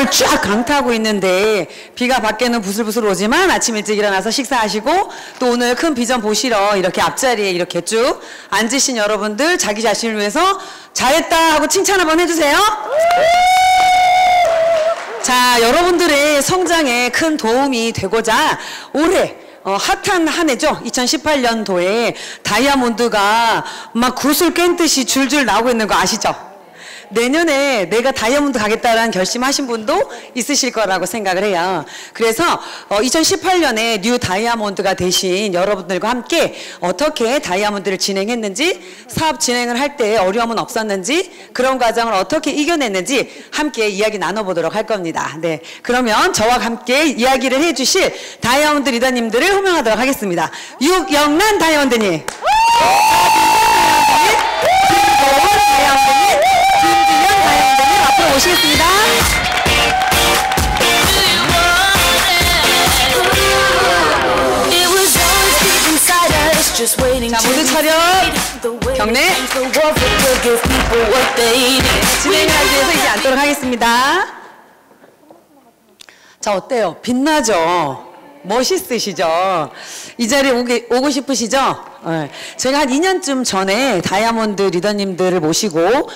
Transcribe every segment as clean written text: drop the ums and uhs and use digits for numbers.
하늘을 쫙 강타하고 있는데 비가 밖에는 부슬부슬 오지만 아침 일찍 일어나서 식사하시고 또 오늘 큰 비전 보시러 이렇게 앞자리에 이렇게 쭉 앉으신 여러분들 자기 자신을 위해서 잘했다 하고 칭찬 한번 해주세요. 자, 여러분들의 성장에 큰 도움이 되고자 올해 핫한 한 해죠. 2018년도에 다이아몬드가 막 구슬 깬 듯이 줄줄 나오고 있는 거 아시죠? 내년에 내가 다이아몬드 가겠다라는 결심하신 분도 있으실 거라고 생각을 해요. 그래서 2018년에 뉴 다이아몬드가 되신 여러분들과 함께 어떻게 다이아몬드를 진행했는지, 사업 진행을 할 때 어려움은 없었는지, 그런 과정을 어떻게 이겨냈는지 함께 이야기 나눠보도록 할 겁니다. 네, 그러면 저와 함께 이야기를 해주실 다이아몬드 리더님들을 호명하도록 하겠습니다. 유영란 다이아몬드님, 오시겠습니다. 자, 모두 차렷. 경례. 진행을 하기 위해서 이제 앉도록 하겠습니다. 자, 어때요? 빛나죠? 멋있으시죠? 이 자리에 오고 싶으시죠? 네. 제가 한 2년쯤 전에 다이아몬드 리더님들을 모시고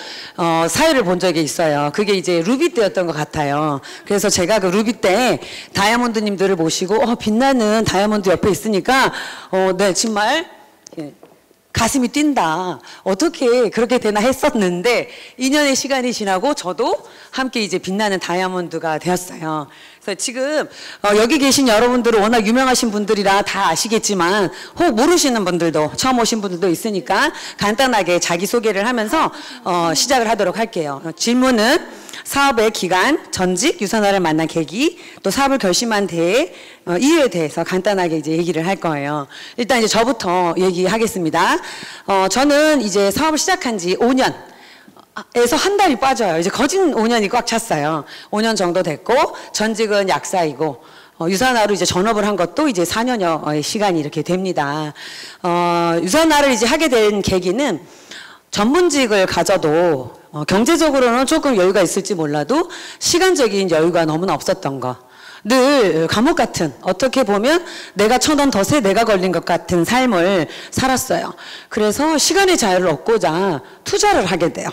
사회를 본 적이 있어요. 그게 이제 루비 때였던 것 같아요. 그래서 제가 그 루비 때 다이아몬드님들을 모시고 빛나는 다이아몬드 옆에 있으니까 네, 정말 가슴이 뛴다. 어떻게 그렇게 되나 했었는데 2년의 시간이 지나고 저도 함께 이제 빛나는 다이아몬드가 되었어요. 그래서 지금 여기 계신 여러분들은 워낙 유명하신 분들이라 다 아시겠지만 혹 모르시는 분들도, 처음 오신 분들도 있으니까 간단하게 자기소개를 하면서 시작을 하도록 할게요. 질문은 사업의 기간, 전직, 유선화를 만난 계기, 또 사업을 결심한 이유에 대해서 간단하게 이제 얘기를 할 거예요. 일단 이제 저부터 얘기하겠습니다. 저는 이제 사업을 시작한 지 5년 에서 한 달이 빠져요. 이제 거진 5년이 꽉 찼어요. 5년 정도 됐고 전직은 약사이고 유산화로 이제 전업을 한 것도 이제 4년여의 시간이 이렇게 됩니다. 유산화를 이제 하게 된 계기는 전문직을 가져도 경제적으로는 조금 여유가 있을지 몰라도 시간적인 여유가 너무나 없었던 거. 늘 감옥 같은, 어떻게 보면 내가 1,000원 덫에 내가 걸린 것 같은 삶을 살았어요. 그래서 시간의 자유를 얻고자 투자를 하게 돼요.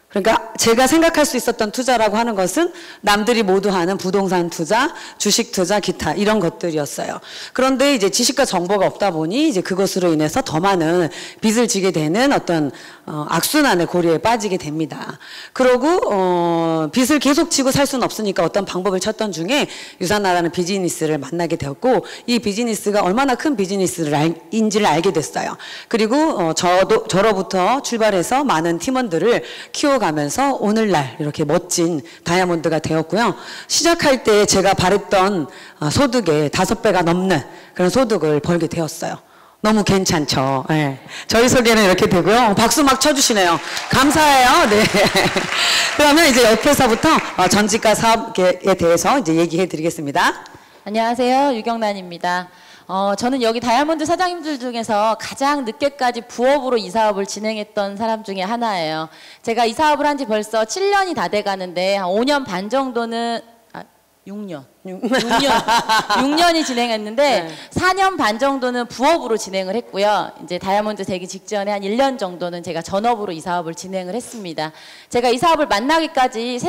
그러니까 제가 생각할 수 있었던 투자라고 하는 것은 남들이 모두 하는 부동산 투자, 주식 투자, 기타 이런 것들이었어요. 그런데 이제 지식과 정보가 없다 보니 이제 그것으로 인해서 더 많은 빚을 지게 되는 어떤 악순환의 고리에 빠지게 됩니다. 그러고 빚을 계속 지고 살 수는 없으니까 어떤 방법을 찾던 중에 유산화라는 비즈니스를 만나게 되었고, 이 비즈니스가 얼마나 큰 비즈니스인지를 알게 됐어요. 그리고 저로부터 출발해서 많은 팀원들을 키워가면서 오늘날 이렇게 멋진 다이아몬드가 되었고요. 시작할 때 제가 바랬던 소득의 5배가 넘는 그런 소득을 벌게 되었어요. 너무 괜찮죠? 네. 저희 소개는 이렇게 되고요. 박수 막 쳐주시네요. 감사해요. 네. 그러면 이제 옆에서부터 전직과 사업에 대해서 이제 얘기해 드리겠습니다. 안녕하세요. 유경란입니다. 저는 여기 다이아몬드 사장님들 중에서 가장 늦게까지 부업으로 이 사업을 진행했던 사람 중에 하나예요. 제가 이 사업을 한 지 벌써 7년이 다 돼 가는데 한 5년 반 정도는 6년이 진행했는데 네. 4년 반 정도는 부업으로 진행을 했고요. 이제 다이아몬드 되기 직전에 한 1년 정도는 제가 전업으로 이 사업을 진행을 했습니다. 제가 이 사업을 만나기까지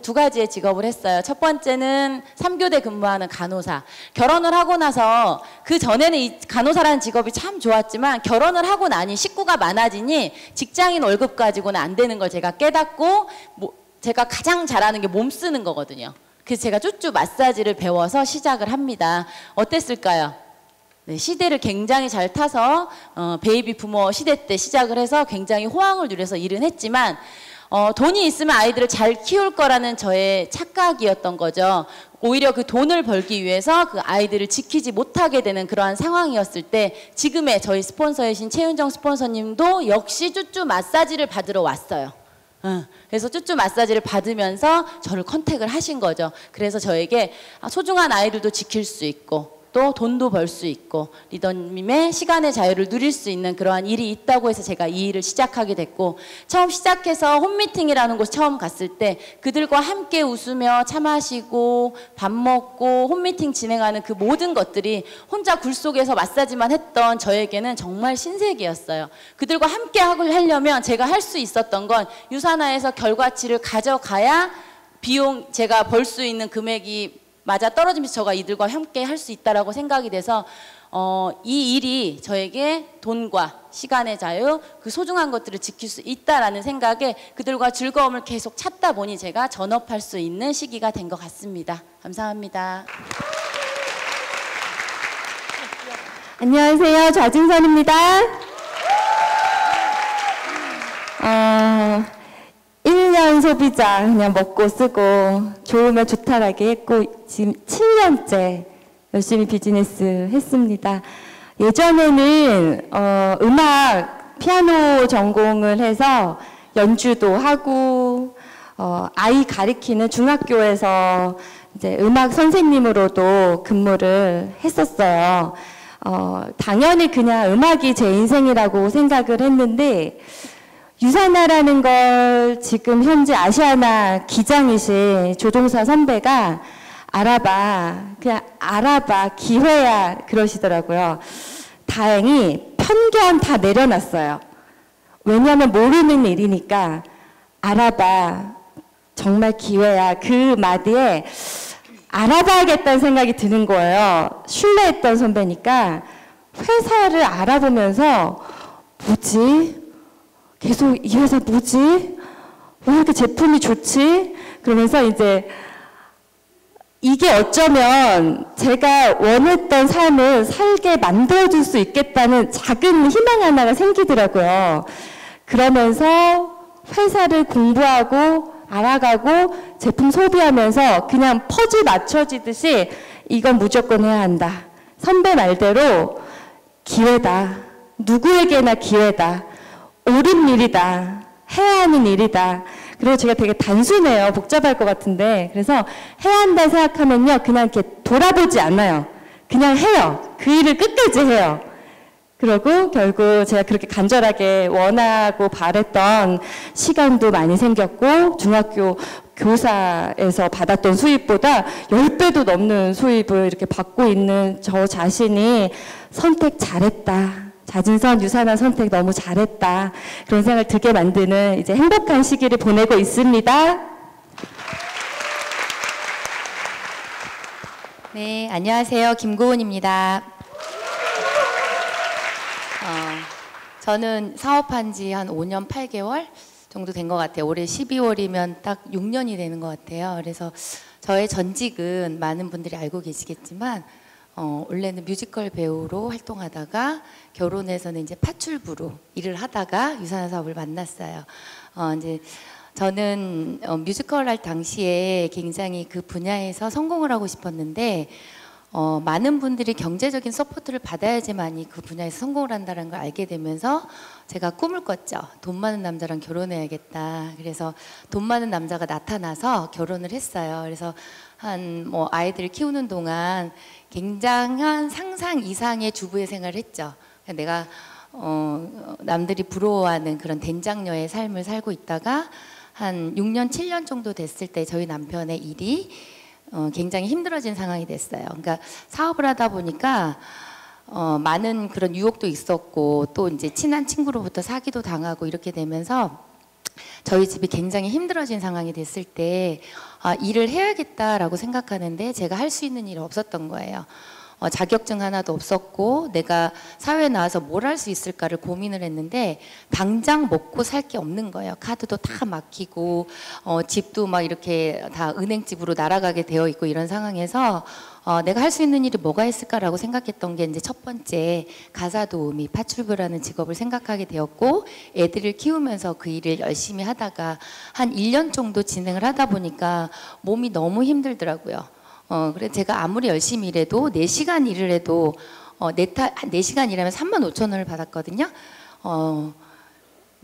두 가지의 직업을 했어요. 첫 번째는 3교대 근무하는 간호사. 결혼을 하고 나서 그 전에는 이 간호사라는 직업이 참 좋았지만 결혼을 하고 나니 식구가 많아지니 직장인 월급 가지고는 안 되는 걸 제가 깨닫고 제가 가장 잘하는 게 몸 쓰는 거거든요. 그래서 제가 쭈쭈 마사지를 배워서 시작을 합니다. 어땠을까요? 네, 시대를 굉장히 잘 타서 베이비 부모 시대 때 시작을 해서 굉장히 호황을 누려서 일은 했지만 돈이 있으면 아이들을 잘 키울 거라는 저의 착각이었던 거죠. 오히려 그 돈을 벌기 위해서 그 아이들을 지키지 못하게 되는 그러한 상황이었을 때 지금의 저희 스폰서이신 최윤정 스폰서님도 역시 쭈쭈 마사지를 받으러 왔어요. 그래서 쭈쭈 마사지를 받으면서 저를 컨택을 하신 거죠. 그래서 저에게 소중한 아이들도 지킬 수 있고 또 돈도 벌 수 있고 리더님의 시간의 자유를 누릴 수 있는 그러한 일이 있다고 해서 제가 이 일을 시작하게 됐고, 처음 시작해서 홈미팅이라는 곳 처음 갔을 때 그들과 함께 웃으며 차 마시고 밥 먹고 홈미팅 진행하는 그 모든 것들이 혼자 굴 속에서 마사지만 했던 저에게는 정말 신세계였어요. 그들과 함께 하려면 제가 할 수 있었던 건 유산화에서 결과치를 가져가야 비용, 제가 벌 수 있는 금액이 맞아 떨어지면서 제가 이들과 함께 할 수 있다라고 생각이 돼서 이 일이 저에게 돈과 시간의 자유, 그 소중한 것들을 지킬 수 있다라는 생각에 그들과 즐거움을 계속 찾다 보니 제가 전업할 수 있는 시기가 된 것 같습니다. 감사합니다. 안녕하세요. 좌진선입니다. 1년 소비자 그냥 먹고 쓰고 좋으면 좋다라게 했고 지금 7년째 열심히 비즈니스 했습니다. 예전에는 음악 피아노 전공을 해서 연주도 하고 아이 가리키는 중학교에서 이제 음악 선생님으로도 근무를 했었어요. 당연히 그냥 음악이 제 인생이라고 생각을 했는데, 유산화라는 걸 지금 현재 아시아나 기장이신 조종사 선배가 그냥 알아봐, 기회야 그러시더라고요. 다행히 편견 다 내려놨어요. 왜냐하면 모르는 일이니까 알아봐, 정말 기회야, 그 마디에 알아봐야겠다는 생각이 드는 거예요. 신뢰했던 선배니까 회사를 알아보면서 뭐지? 계속 이 회사 뭐지? 왜 이렇게 제품이 좋지? 그러면서 이제 이게 어쩌면 제가 원했던 삶을 살게 만들어줄 수 있겠다는 작은 희망 하나가 생기더라고요. 그러면서 회사를 공부하고 알아가고 제품 소비하면서 그냥 퍼즐 맞춰지듯이 이건 무조건 해야 한다. 선배 말대로 기회다. 누구에게나 기회다. 옳은 일이다. 해야 하는 일이다. 그리고 제가 되게 단순해요. 복잡할 것 같은데. 그래서 해야 한다 생각하면요. 그냥 이렇게 돌아보지 않아요. 그냥 해요. 그 일을 끝까지 해요. 그리고 결국 제가 그렇게 간절하게 원하고 바랬던 시간도 많이 생겼고, 중학교 교사에서 받았던 수입보다 10배도 넘는 수입을 이렇게 받고 있는 저 자신이 선택 잘했다. 자진선 유산화 선택 너무 잘했다. 그런 생각을 들게 만드는 이제 행복한 시기를 보내고 있습니다. 네, 안녕하세요. 김고은입니다. 저는 사업한 지 한 5년 8개월 정도 된 것 같아요. 올해 12월이면 딱 6년이 되는 것 같아요. 그래서 저의 전직은 많은 분들이 알고 계시겠지만 원래는 뮤지컬 배우로 활동하다가 결혼해서는 이제 파출부로 일을 하다가 유산화 사업을 만났어요. 이제 저는 뮤지컬 할 당시에 굉장히 그 분야에서 성공을 하고 싶었는데 많은 분들이 경제적인 서포트를 받아야지만이 그 분야에서 성공을 한다는 걸 알게 되면서 제가 꿈을 꿨죠. 돈 많은 남자랑 결혼해야겠다. 그래서 돈 많은 남자가 나타나서 결혼을 했어요. 그래서 한 아이들을 키우는 동안 굉장한 상상 이상의 주부의 생활을 했죠. 내가 남들이 부러워하는 그런 된장녀의 삶을 살고 있다가 한 6년, 7년 정도 됐을 때 저희 남편의 일이 굉장히 힘들어진 상황이 됐어요. 그러니까 사업을 하다 보니까 많은 그런 유혹도 있었고 또 이제 친한 친구로부터 사기도 당하고 이렇게 되면서 저희 집이 굉장히 힘들어진 상황이 됐을 때 일을 해야겠다라고 생각하는데 제가 할 수 있는 일이 없었던 거예요. 자격증 하나도 없었고 내가 사회에 나와서 뭘 할 수 있을까를 고민을 했는데 당장 먹고 살 게 없는 거예요. 카드도 다 막히고 집도 막 이렇게 다 은행집으로 날아가게 되어 있고 이런 상황에서 내가 할 수 있는 일이 뭐가 있을까라고 생각했던 게 이제 첫 번째 가사 도우미 파출부라는 직업을 생각하게 되었고, 애들을 키우면서 그 일을 열심히 하다가 한 1년 정도 진행을 하다 보니까 몸이 너무 힘들더라고요. 그래서 제가 아무리 열심히 일해도 4시간 일을 해도 4시간 일하면 35,000원을 받았거든요.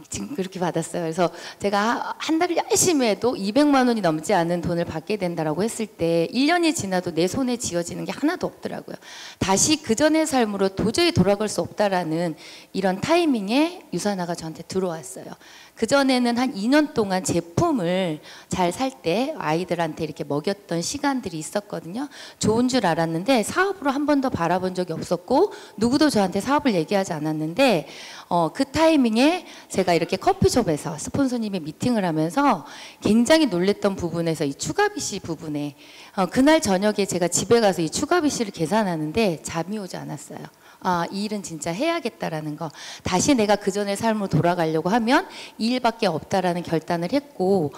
지금 그렇게 받았어요. 그래서 제가 한 달을 열심히 해도 200만 원이 넘지 않은 돈을 받게 된다라고 했을 때 1년이 지나도 내 손에 쥐어지는 게 하나도 없더라고요. 다시 그전의 삶으로 도저히 돌아갈 수 없다라는 이런 타이밍에 유산화가 저한테 들어왔어요. 그전에는 한 2년 동안 제품을 잘 살 때 아이들한테 이렇게 먹였던 시간들이 있었거든요. 좋은 줄 알았는데 사업으로 한 번도 바라본 적이 없었고 누구도 저한테 사업을 얘기하지 않았는데 그 타이밍에 제가 이렇게 커피숍에서 스폰서님이 미팅을 하면서 굉장히 놀랬던 부분에서 이 추가비씨 부분에 그날 저녁에 제가 집에 가서 이 추가비씨를 계산하는데 잠이 오지 않았어요. 아, 이 일은 진짜 해야겠다라는 거. 다시 내가 그전의 삶으로 돌아가려고 하면 이 일밖에 없다라는 결단을 했고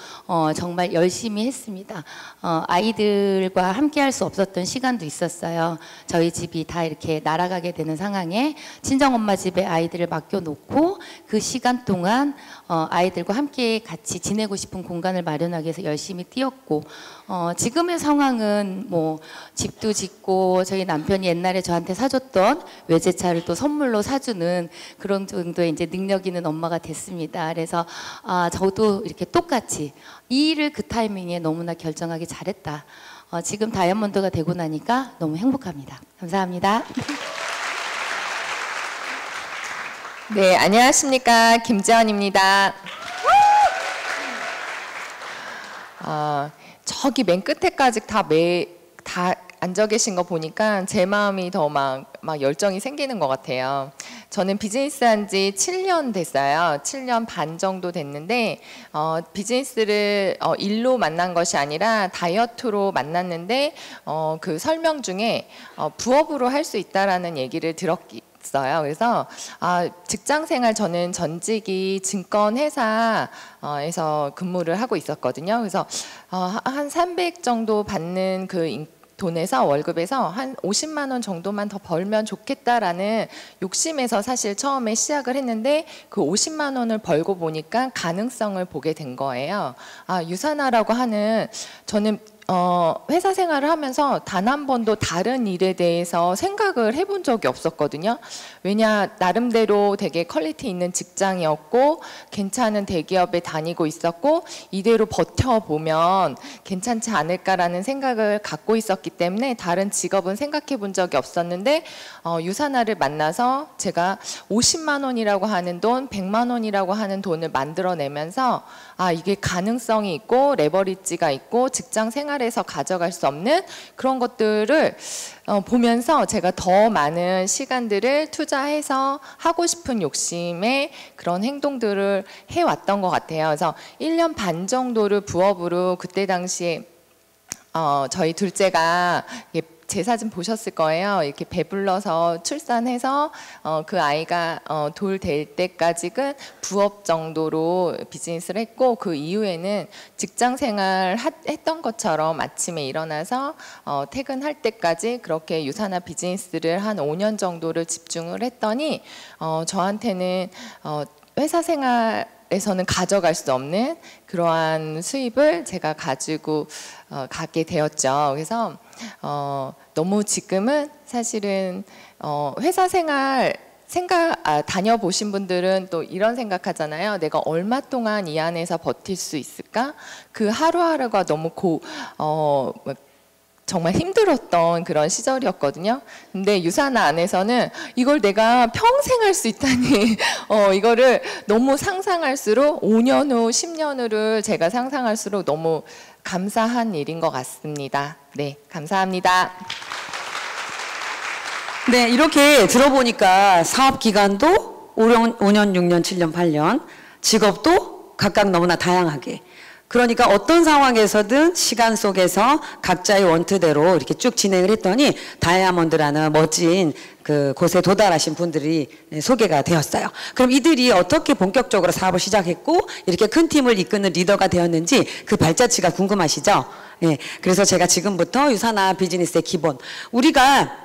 정말 열심히 했습니다. 아이들과 함께 할 수 없었던 시간도 있었어요. 저희 집이 다 이렇게 날아가게 되는 상황에 친정엄마 집에 아이들을 맡겨놓고 그 시간 동안 아이들과 함께 같이 지내고 싶은 공간을 마련하기 위해서 열심히 뛰었고 지금의 상황은 뭐 집도 짓고 저희 남편이 옛날에 저한테 사줬던 외제차를 또 선물로 사주는 그런 정도의 이제 능력 있는 엄마가 됐습니다. 그래서 저도 이렇게 똑같이 이 일을 그 타이밍에 너무나 결정하기 잘했다. 지금 다이아몬드가 되고 나니까 너무 행복합니다. 감사합니다. 네, 안녕하십니까. 김재원입니다. 저기 맨 끝에까지 다 앉아 계신 거 보니까 제 마음이 더 막 열정이 생기는 것 같아요. 저는 비즈니스 한 지 7년 됐어요. 7년 반 정도 됐는데 비즈니스를 일로 만난 것이 아니라 다이어트로 만났는데 그 설명 중에 부업으로 할 수 있다라는 얘기를 들었어요. 그래서 직장 생활 저는 전직이 증권회사에서 근무를 하고 있었거든요. 그래서 한 300 정도 받는 그 돈에서 월급에서 한 50만 원 정도만 더 벌면 좋겠다라는 욕심에서 사실 처음에 시작을 했는데 그 50만 원을 벌고 보니까 가능성을 보게 된 거예요. 유산화라고 하는 저는 회사 생활을 하면서 단 한 번도 다른 일에 대해서 생각을 해본 적이 없었거든요. 왜냐 나름대로 되게 퀄리티 있는 직장이었고 괜찮은 대기업에 다니고 있었고 이대로 버텨보면 괜찮지 않을까라는 생각을 갖고 있었기 때문에 다른 직업은 생각해 본 적이 없었는데 유산화를 만나서 제가 50만 원이라고 하는 돈, 100만 원이라고 하는 돈을 만들어내면서 이게 가능성이 있고 레버리지가 있고 직장 생활에서 가져갈 수 없는 그런 것들을 보면서 제가 더 많은 시간들을 투자해서 하고 싶은 욕심에 그런 행동들을 해왔던 것 같아요. 그래서 1년 반 정도를 부업으로 그때 당시에 저희 둘째가 제 사진 보셨을 거예요. 이렇게 배불러서 출산해서 그 아이가 돌 될 때까지는 부업 정도로 비즈니스를 했고 그 이후에는 직장 생활 했던 것처럼 아침에 일어나서 퇴근할 때까지 그렇게 유산화 비즈니스를 한 5년 정도를 집중을 했더니 저한테는 회사 생활에서는 가져갈 수 없는 그러한 수입을 제가 가지고 가게 되었죠. 그래서 너무 지금은 사실은 회사 생활 다녀보신 분들은 또 이런 생각하잖아요. 내가 얼마 동안 이 안에서 버틸 수 있을까? 그 하루하루가 너무 정말 힘들었던 그런 시절이었거든요. 근데 유산화 안에서는 이걸 내가 평생 할 수 있다니 이거를 너무 상상할수록 5년 후, 10년 후를 제가 상상할수록 너무 감사한 일인 것 같습니다. 네, 감사합니다. 네, 이렇게 들어보니까 사업 기간도 5년, 6년, 7년, 8년, 직업도 각각 너무나 다양하게. 그러니까 어떤 상황에서든 시간 속에서 각자의 원투대로 이렇게 쭉 진행을 했더니 다이아몬드라는 멋진 그 곳에 도달하신 분들이 소개가 되었어요. 그럼 이들이 어떻게 본격적으로 사업을 시작했고 이렇게 큰 팀을 이끄는 리더가 되었는지 그 발자취가 궁금하시죠? 예, 그래서 제가 지금부터 유산화 비즈니스의 기본, 우리가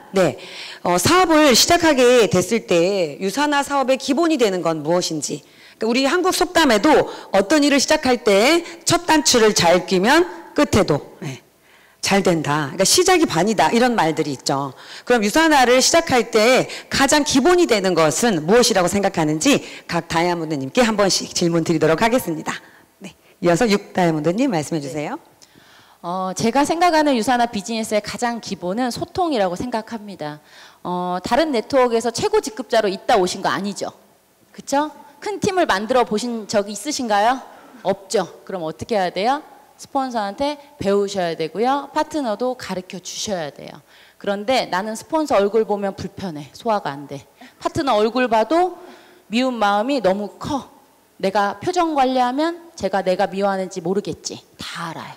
사업을 시작하게 됐을 때 유산화 사업의 기본이 되는 건 무엇인지, 우리 한국 속담에도 어떤 일을 시작할 때 첫 단추를 잘 끼면 끝에도 잘 된다. 그러니까 시작이 반이다. 이런 말들이 있죠. 그럼 유산화를 시작할 때 가장 기본이 되는 것은 무엇이라고 생각하는지 각 다이아몬드님께 한 번씩 질문 드리도록 하겠습니다. 네. 이어서 6다이아몬드님 말씀해 주세요. 제가 생각하는 유산화 비즈니스의 가장 기본은 소통이라고 생각합니다. 다른 네트워크에서 최고 직급자로 있다 오신 거 아니죠? 그쵸? 큰 팀을 만들어 보신 적이 있으신가요? 없죠. 그럼 어떻게 해야 돼요? 스폰서한테 배우셔야 되고요. 파트너도 가르쳐 주셔야 돼요. 그런데 나는 스폰서 얼굴 보면 불편해. 소화가 안 돼. 파트너 얼굴 봐도 미운 마음이 너무 커. 내가 표정 관리하면 내가 미워하는지 모르겠지. 다 알아요.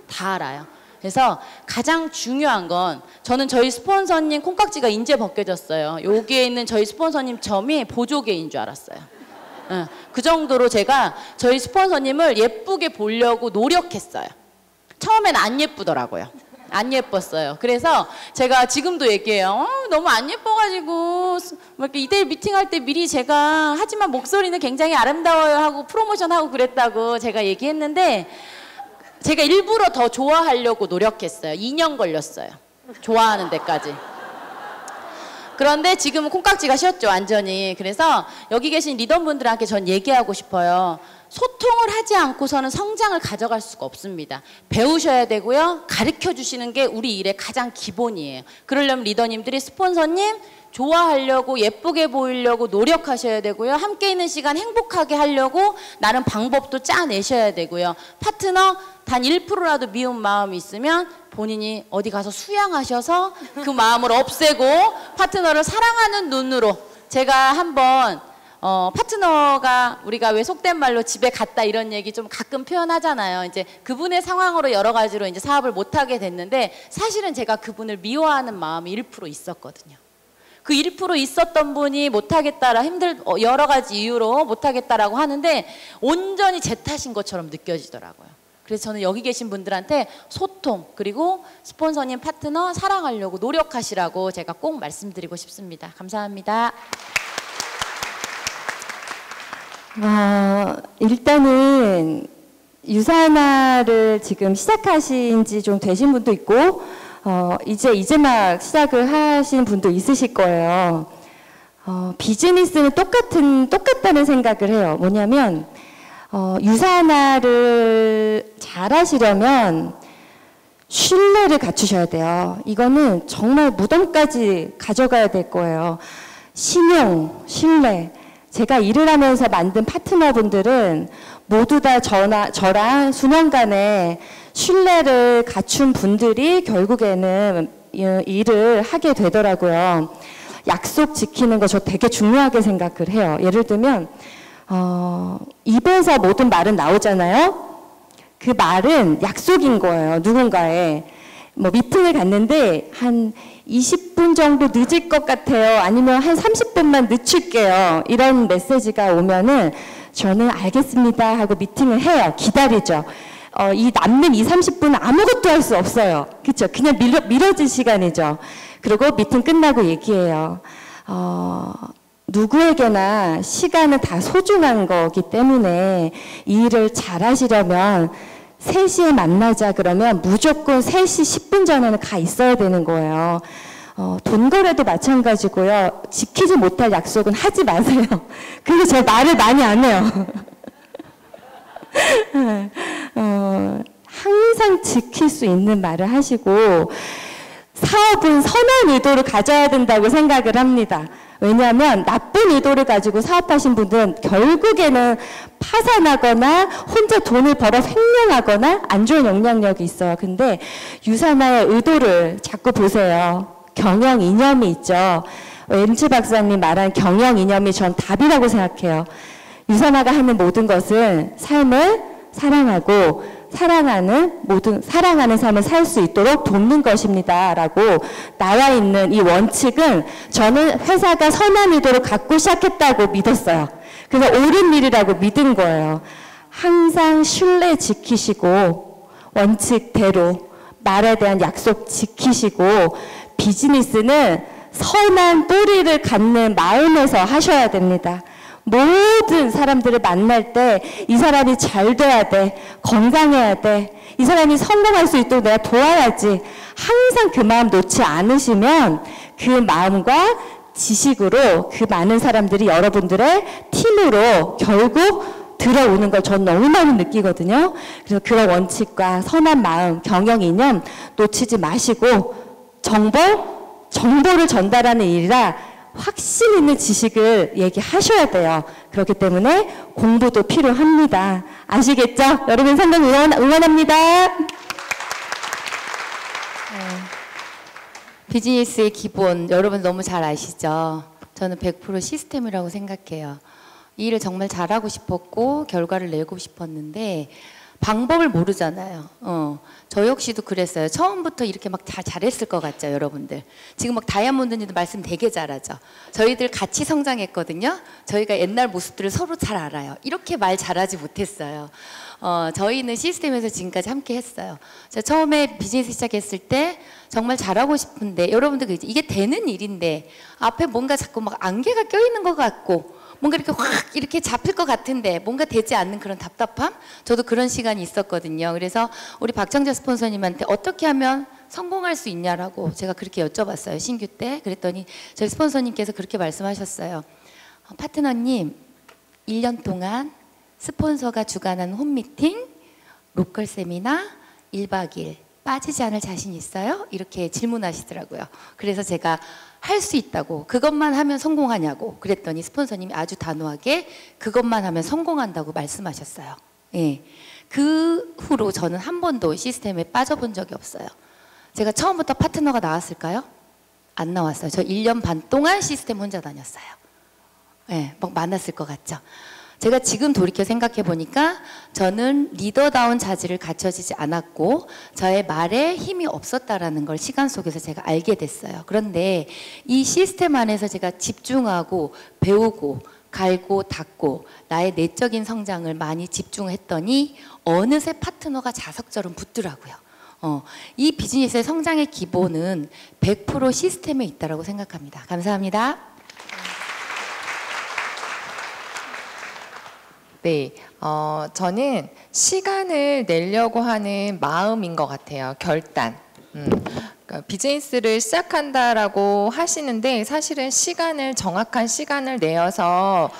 다 알아요. 그래서 가장 중요한 건 저는 저희 스폰서님 콩깍지가 이제 벗겨졌어요. 여기에 있는 저희 스폰서님 점이 보조개인 줄 알았어요. 그 정도로 제가 저희 스폰서님을 예쁘게 보려고 노력했어요. 처음엔 안 예쁘더라고요. 안 예뻤어요. 그래서 제가 지금도 얘기해요. 너무 안 예뻐가지고 이렇게 2대1 미팅할 때 미리 제가 하지만 목소리는 굉장히 아름다워요 하고 프로모션하고 그랬다고 제가 얘기했는데 제가 일부러 더 좋아하려고 노력했어요. 2년 걸렸어요. 좋아하는 데까지. 그런데 지금은 콩깍지가 쉬었죠, 완전히. 그래서 여기 계신 리더분들한테 전 얘기하고 싶어요. 소통을 하지 않고서는 성장을 가져갈 수가 없습니다. 배우셔야 되고요. 가르쳐 주시는 게 우리 일의 가장 기본이에요. 그러려면 리더님들이 스폰서님 좋아하려고 예쁘게 보이려고 노력하셔야 되고요. 함께 있는 시간 행복하게 하려고 나름 방법도 짜내셔야 되고요. 파트너 단 1%라도 미운 마음이 있으면 본인이 어디 가서 수양하셔서 그 마음을 없애고 파트너를 사랑하는 눈으로 제가 한번 파트너가 우리가 왜 속된 말로 집에 갔다 이런 얘기 좀 가끔 표현하잖아요. 이제 그분의 상황으로 여러 가지로 이제 사업을 못하게 됐는데 사실은 제가 그분을 미워하는 마음이 1% 있었거든요. 그 1% 있었던 분이 못하겠다라 여러 가지 이유로 못하겠다라고 하는데 온전히 제 탓인 것처럼 느껴지더라고요. 그래서 저는 여기 계신 분들한테 소통 그리고 스폰서님 파트너 사랑하려고 노력하시라고 제가 꼭 말씀드리고 싶습니다. 감사합니다. 일단은 유산화를 지금 시작하신 지 좀 되신 분도 있고 이제 막 시작을 하시는 분도 있으실 거예요. 비즈니스는 똑같다는 생각을 해요. 뭐냐면 유산화를 잘 하시려면 신뢰를 갖추셔야 돼요. 이거는 정말 무덤까지 가져가야 될 거예요. 신용, 신뢰. 제가 일을 하면서 만든 파트너분들은 모두 다 저랑 수년간의 신뢰를 갖춘 분들이 결국에는 일을 하게 되더라고요. 약속 지키는 거 저 되게 중요하게 생각을 해요. 예를 들면 입에서 모든 말은 나오잖아요. 그 말은 약속인 거예요. 누군가의 미팅을 갔는데 한 20분 정도 늦을 것 같아요. 아니면 한 30분만 늦출게요. 이런 메시지가 오면은 저는 알겠습니다 하고 미팅을 해요. 기다리죠. 이 남는 30분은 아무것도 할 수 없어요. 그렇죠? 그냥 미뤄진 시간이죠. 그리고 미팅 끝나고 얘기해요. 누구에게나 시간은 다 소중한 거기 때문에 이 일을 잘 하시려면 3시에 만나자 그러면 무조건 3시 10분 전에는 가 있어야 되는 거예요. 돈 거래도 마찬가지고요. 지키지 못할 약속은 하지 마세요. 그래서 제가 말을 많이 안 해요. 항상 지킬 수 있는 말을 하시고 사업은 선한 의도를 가져야 된다고 생각을 합니다. 왜냐하면 나쁜 의도를 가지고 사업하신 분들은 결국에는 파산하거나 혼자 돈을 벌어 횡령하거나 안 좋은 영향력이 있어요. 근데 유산화의 의도를 자꾸 보세요. 경영 이념이 있죠. 엠츠 박사님 말한 경영 이념이 전 답이라고 생각해요. 유산화가 하는 모든 것은 삶을 사랑하고 사랑하는 삶을 살 수 있도록 돕는 것입니다. 라고 나와 있는 이 원칙은 저는 회사가 선한 의도를 갖고 시작했다고 믿었어요. 그래서 옳은 일이라고 믿은 거예요. 항상 신뢰 지키시고 원칙대로 말에 대한 약속 지키시고 비즈니스는 선한 뿌리를 갖는 마음에서 하셔야 됩니다. 모든 사람들을 만날 때 이 사람이 잘 돼야 돼, 건강해야 돼, 이 사람이 성공할 수 있도록 내가 도와야지, 항상 그 마음 놓지 않으시면 그 마음과 지식으로 그 많은 사람들이 여러분들의 팀으로 결국 들어오는 걸 전 너무 많이 느끼거든요. 그래서 그런 원칙과 선한 마음, 경영 이념 놓치지 마시고 정보를 전달하는 일이라 확신 있는 지식을 얘기하셔야 돼요. 그렇기 때문에 공부도 필요합니다. 아시겠죠? 여러분 성공 응원합니다. 비즈니스의 기본 여러분 너무 잘 아시죠? 저는 100% 시스템이라고 생각해요. 이 일을 정말 잘하고 싶었고 결과를 내고 싶었는데 방법을 모르잖아요. 저 역시도 그랬어요. 처음부터 이렇게 막 다 잘했을 것 같죠, 여러분들. 지금 막 다이아몬드님도 말씀 되게 잘하죠. 저희들 같이 성장했거든요. 저희가 옛날 모습들을 서로 잘 알아요. 이렇게 말 잘하지 못했어요. 저희는 시스템에서 지금까지 함께 했어요. 제가 처음에 비즈니스 시작했을 때 정말 잘하고 싶은데 여러분들 이게 되는 일인데 앞에 뭔가 자꾸 막 안개가 껴있는 것 같고 뭔가 이렇게 확 이렇게 잡힐 것 같은데 뭔가 되지 않는 그런 답답함? 저도 그런 시간이 있었거든요. 그래서 우리 박정재 스폰서님한테 어떻게 하면 성공할 수 있냐라고 제가 그렇게 여쭤봤어요. 신규 때. 그랬더니 저희 스폰서님께서 그렇게 말씀하셨어요. 파트너님 1년 동안 스폰서가 주관하는 홈미팅, 로컬 세미나 1박 2일 빠지지 않을 자신 있어요? 이렇게 질문하시더라고요. 그래서 제가 할 수 있다고, 그것만 하면 성공하냐고 그랬더니 스폰서님이 아주 단호하게 그것만 하면 성공한다고 말씀하셨어요. 예. 그 후로 저는 한 번도 시스템에 빠져본 적이 없어요. 제가 처음부터 파트너가 나왔을까요? 안 나왔어요. 저 1년 반 동안 시스템 혼자 다녔어요. 예, 막 많았을 것 같죠? 제가 지금 돌이켜 생각해 보니까 저는 리더다운 자질을 갖춰지지 않았고 저의 말에 힘이 없었다라는 걸 시간 속에서 제가 알게 됐어요. 그런데 이 시스템 안에서 제가 집중하고 배우고 갈고 닦고 나의 내적인 성장을 많이 집중했더니 어느새 파트너가 자석처럼 붙더라고요. 이 비즈니스의 성장의 기본은 100% 시스템에 있다고 생각합니다. 감사합니다. 네, 저는 시간을 내려고 하는 마음인 것 같아요. 결단. 그러니까 비즈니스를 시작한다라고 하시는데 사실은 정확한 시간을 내어서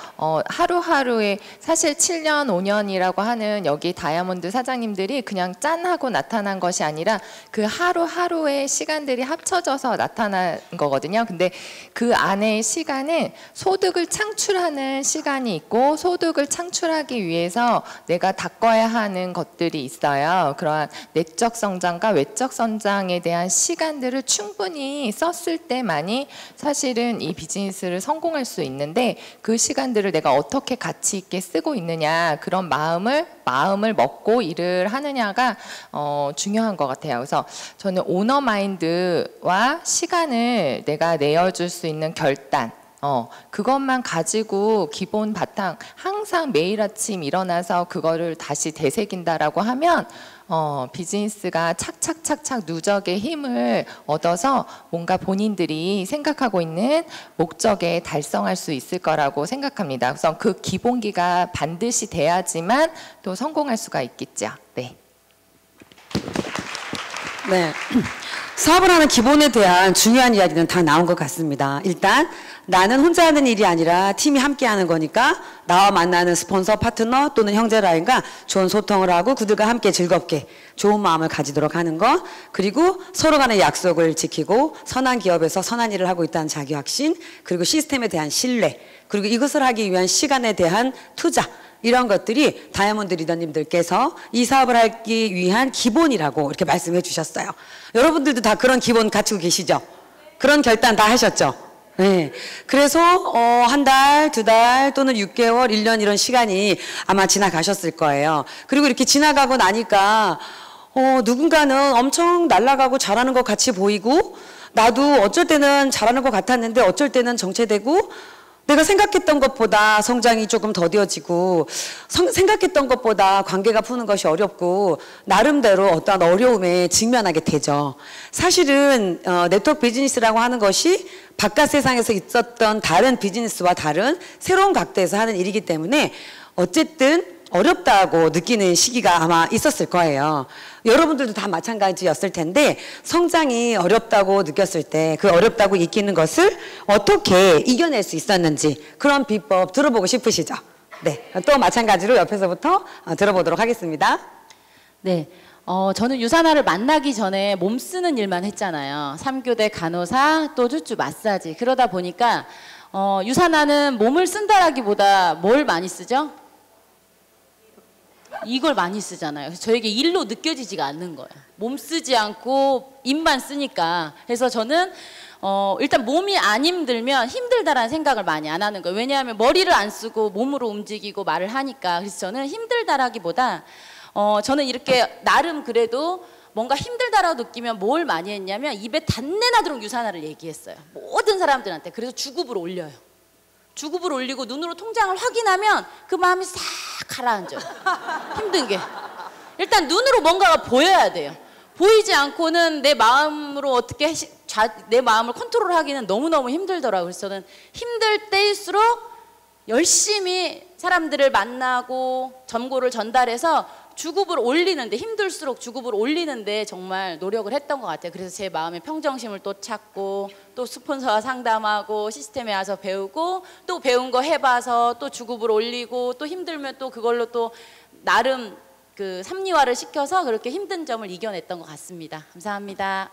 하루하루에 사실 7년, 5년이라고 하는 여기 다이아몬드 사장님들이 그냥 짠 하고 나타난 것이 아니라 그 하루하루의 시간들이 합쳐져서 나타난 거거든요. 근데 그 안에 시간은 소득을 창출하는 시간이 있고 소득을 창출하기 위해서 내가 닦아야 하는 것들이 있어요. 그러한 내적 성장과 외적 성장에 대한 시간들을 충분히 썼을 때만이 사실은 이 비즈니스를 성공할 수 있는데 그 시간들을 내가 어떻게 가치 있게 쓰고 있느냐 그런 마음을 먹고 일을 하느냐가 중요한 것 같아요. 그래서 저는 오너 마인드와 시간을 내가 내어줄 수 있는 결단 그것만 가지고 기본 바탕 항상 매일 아침 일어나서 그거를 다시 되새긴다라고 하면 비즈니스가 착착착착 누적의 힘을 얻어서 뭔가 본인들이 생각하고 있는 목적에 달성할 수 있을 거라고 생각합니다. 그래서 그 기본기가 반드시 돼야지만 또 성공할 수가 있겠죠. 네. 네. 사업을 하는 기본에 대한 중요한 이야기는 다 나온 것 같습니다. 일단 나는 혼자 하는 일이 아니라 팀이 함께 하는 거니까 나와 만나는 스폰서, 파트너 또는 형제라인과 좋은 소통을 하고 그들과 함께 즐겁게 좋은 마음을 가지도록 하는 것, 그리고 서로 간의 약속을 지키고 선한 기업에서 선한 일을 하고 있다는 자기 확신, 그리고 시스템에 대한 신뢰, 그리고 이것을 하기 위한 시간에 대한 투자, 이런 것들이 다이아몬드 리더님들께서 이 사업을 하기 위한 기본이라고 이렇게 말씀해 주셨어요. 여러분들도 다 그런 기본 갖추고 계시죠? 그런 결단 다 하셨죠? 네. 그래서 한 달, 두 달 또는 6개월, 1년 이런 시간이 아마 지나가셨을 거예요. 그리고 이렇게 지나가고 나니까 누군가는 엄청 날아가고 잘하는 것 같이 보이고 나도 어쩔 때는 잘하는 것 같았는데 어쩔 때는 정체되고 내가 생각했던 것보다 성장이 조금 더뎌지고 생각했던 것보다 관계가 푸는 것이 어렵고 나름대로 어떠한 어려움에 직면하게 되죠. 사실은 네트워크 비즈니스라고 하는 것이 바깥 세상에서 있었던 다른 비즈니스와 다른 새로운 각도에서 하는 일이기 때문에 어쨌든 어렵다고 느끼는 시기가 아마 있었을 거예요. 여러분들도 다 마찬가지였을 텐데 성장이 어렵다고 느꼈을 때 그 어렵다고 느끼는 것을 어떻게 이겨낼 수 있었는지 그런 비법 들어보고 싶으시죠? 네, 또 마찬가지로 옆에서부터 들어보도록 하겠습니다. 네. 저는 유산화를 만나기 전에 몸 쓰는 일만 했잖아요. 3교대 간호사, 또 쭈쭈 마사지. 그러다 보니까 유산화는 몸을 쓴다라기보다 뭘 많이 쓰죠? 이걸 많이 쓰잖아요. 그래서 저에게 일로 느껴지지가 않는 거예요. 몸 쓰지 않고 입만 쓰니까. 그래서 저는 일단 몸이 안 힘들면 힘들다라는 생각을 많이 안 하는 거예요. 왜냐하면 머리를 안 쓰고 몸으로 움직이고 말을 하니까. 그래서 저는 힘들다라기보다 저는 이렇게 나름 그래도 뭔가 힘들다라고 느끼면 뭘 많이 했냐면 입에 단내 나도록 유산화를 얘기했어요. 모든 사람들한테. 그래서 주급을 올려요. 주급을 올리고 눈으로 통장을 확인하면 그 마음이 싹 가라앉아요. 힘든 게. 일단 눈으로 뭔가가 보여야 돼요. 보이지 않고는 내 마음으로 어떻게 내 마음을 컨트롤하기는 너무너무 힘들더라고요. 그래서 저는 힘들 때일수록 열심히 사람들을 만나고 정보를 전달해서 주급을 올리는데 힘들수록 주급을 올리는데 정말 노력을 했던 것 같아요. 그래서 제 마음의 평정심을 또 찾고 또 스폰서와 상담하고 시스템에 와서 배우고 또 배운 거 해봐서 또 주급을 올리고 또 힘들면 또 그걸로 또 나름 그 합리화를 시켜서 그렇게 힘든 점을 이겨냈던 것 같습니다. 감사합니다.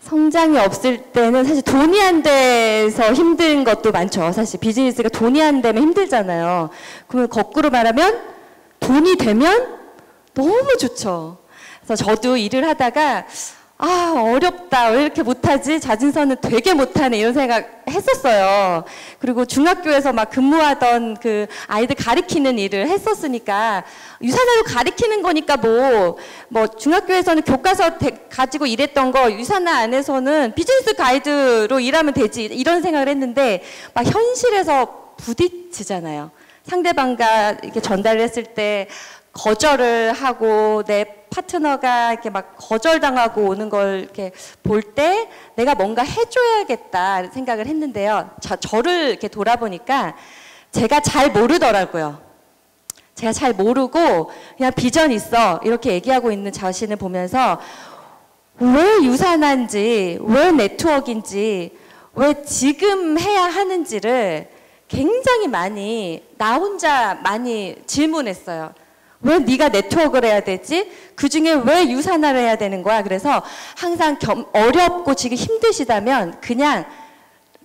성장이 없을 때는 사실 돈이 안 돼서 힘든 것도 많죠. 사실 비즈니스가 돈이 안 되면 힘들잖아요. 그러면 거꾸로 말하면 돈이 되면 너무 좋죠. 그래서 저도 일을 하다가 어렵다, 왜 이렇게 못하지? 자진서는 되게 못하네, 이런 생각 했었어요. 그리고 중학교에서 막 근무하던 그 아이들 가리키는 일을 했었으니까 유산화로 가리키는 거니까 뭐 중학교에서는 교과서 가지고 일했던 거 유산화 안에서는 비즈니스 가이드로 일하면 되지, 이런 생각을 했는데 막 현실에서 부딪히잖아요. 상대방과 이렇게 전달을 했을 때 거절을 하고 내 파트너가 이렇게 막 거절당하고 오는 걸 이렇게 볼 때 내가 뭔가 해줘야겠다 생각을 했는데요. 저를 이렇게 돌아보니까 제가 잘 모르더라고요. 제가 잘 모르고 그냥 비전 있어 이렇게 얘기하고 있는 자신을 보면서 왜 유산화인지, 왜 네트워크인지, 왜 지금 해야 하는지를 굉장히 많이 나 혼자 많이 질문했어요. 왜 네가 네트워크를 해야 되지? 그중에 왜 유산화를 해야 되는 거야? 그래서 항상 어렵고 지금 힘드시다면 그냥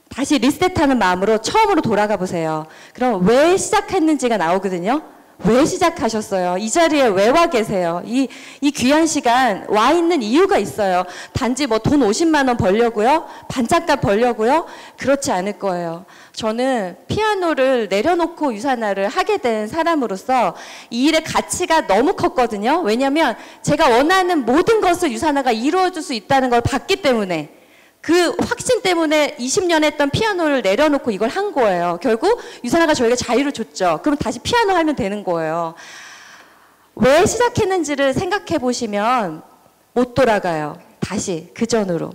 다시 리셋하는 마음으로 처음으로 돌아가 보세요. 그럼 왜 시작했는지가 나오거든요. 왜 시작하셨어요? 이 자리에 왜 와 계세요? 이 귀한 시간 와 있는 이유가 있어요. 단지 뭐 돈 50만 원 벌려고요? 반짝값 벌려고요? 그렇지 않을 거예요. 저는 피아노를 내려놓고 유산화를 하게 된 사람으로서 이 일의 가치가 너무 컸거든요. 왜냐하면 제가 원하는 모든 것을 유산화가 이루어질 수 있다는 걸 봤기 때문에, 그 확신 때문에 20년 했던 피아노를 내려놓고 이걸 한 거예요. 결국 유산화가 저에게 자유를 줬죠. 그럼 다시 피아노 하면 되는 거예요. 왜 시작했는지를 생각해 보시면 못 돌아가요. 다시 그 전으로.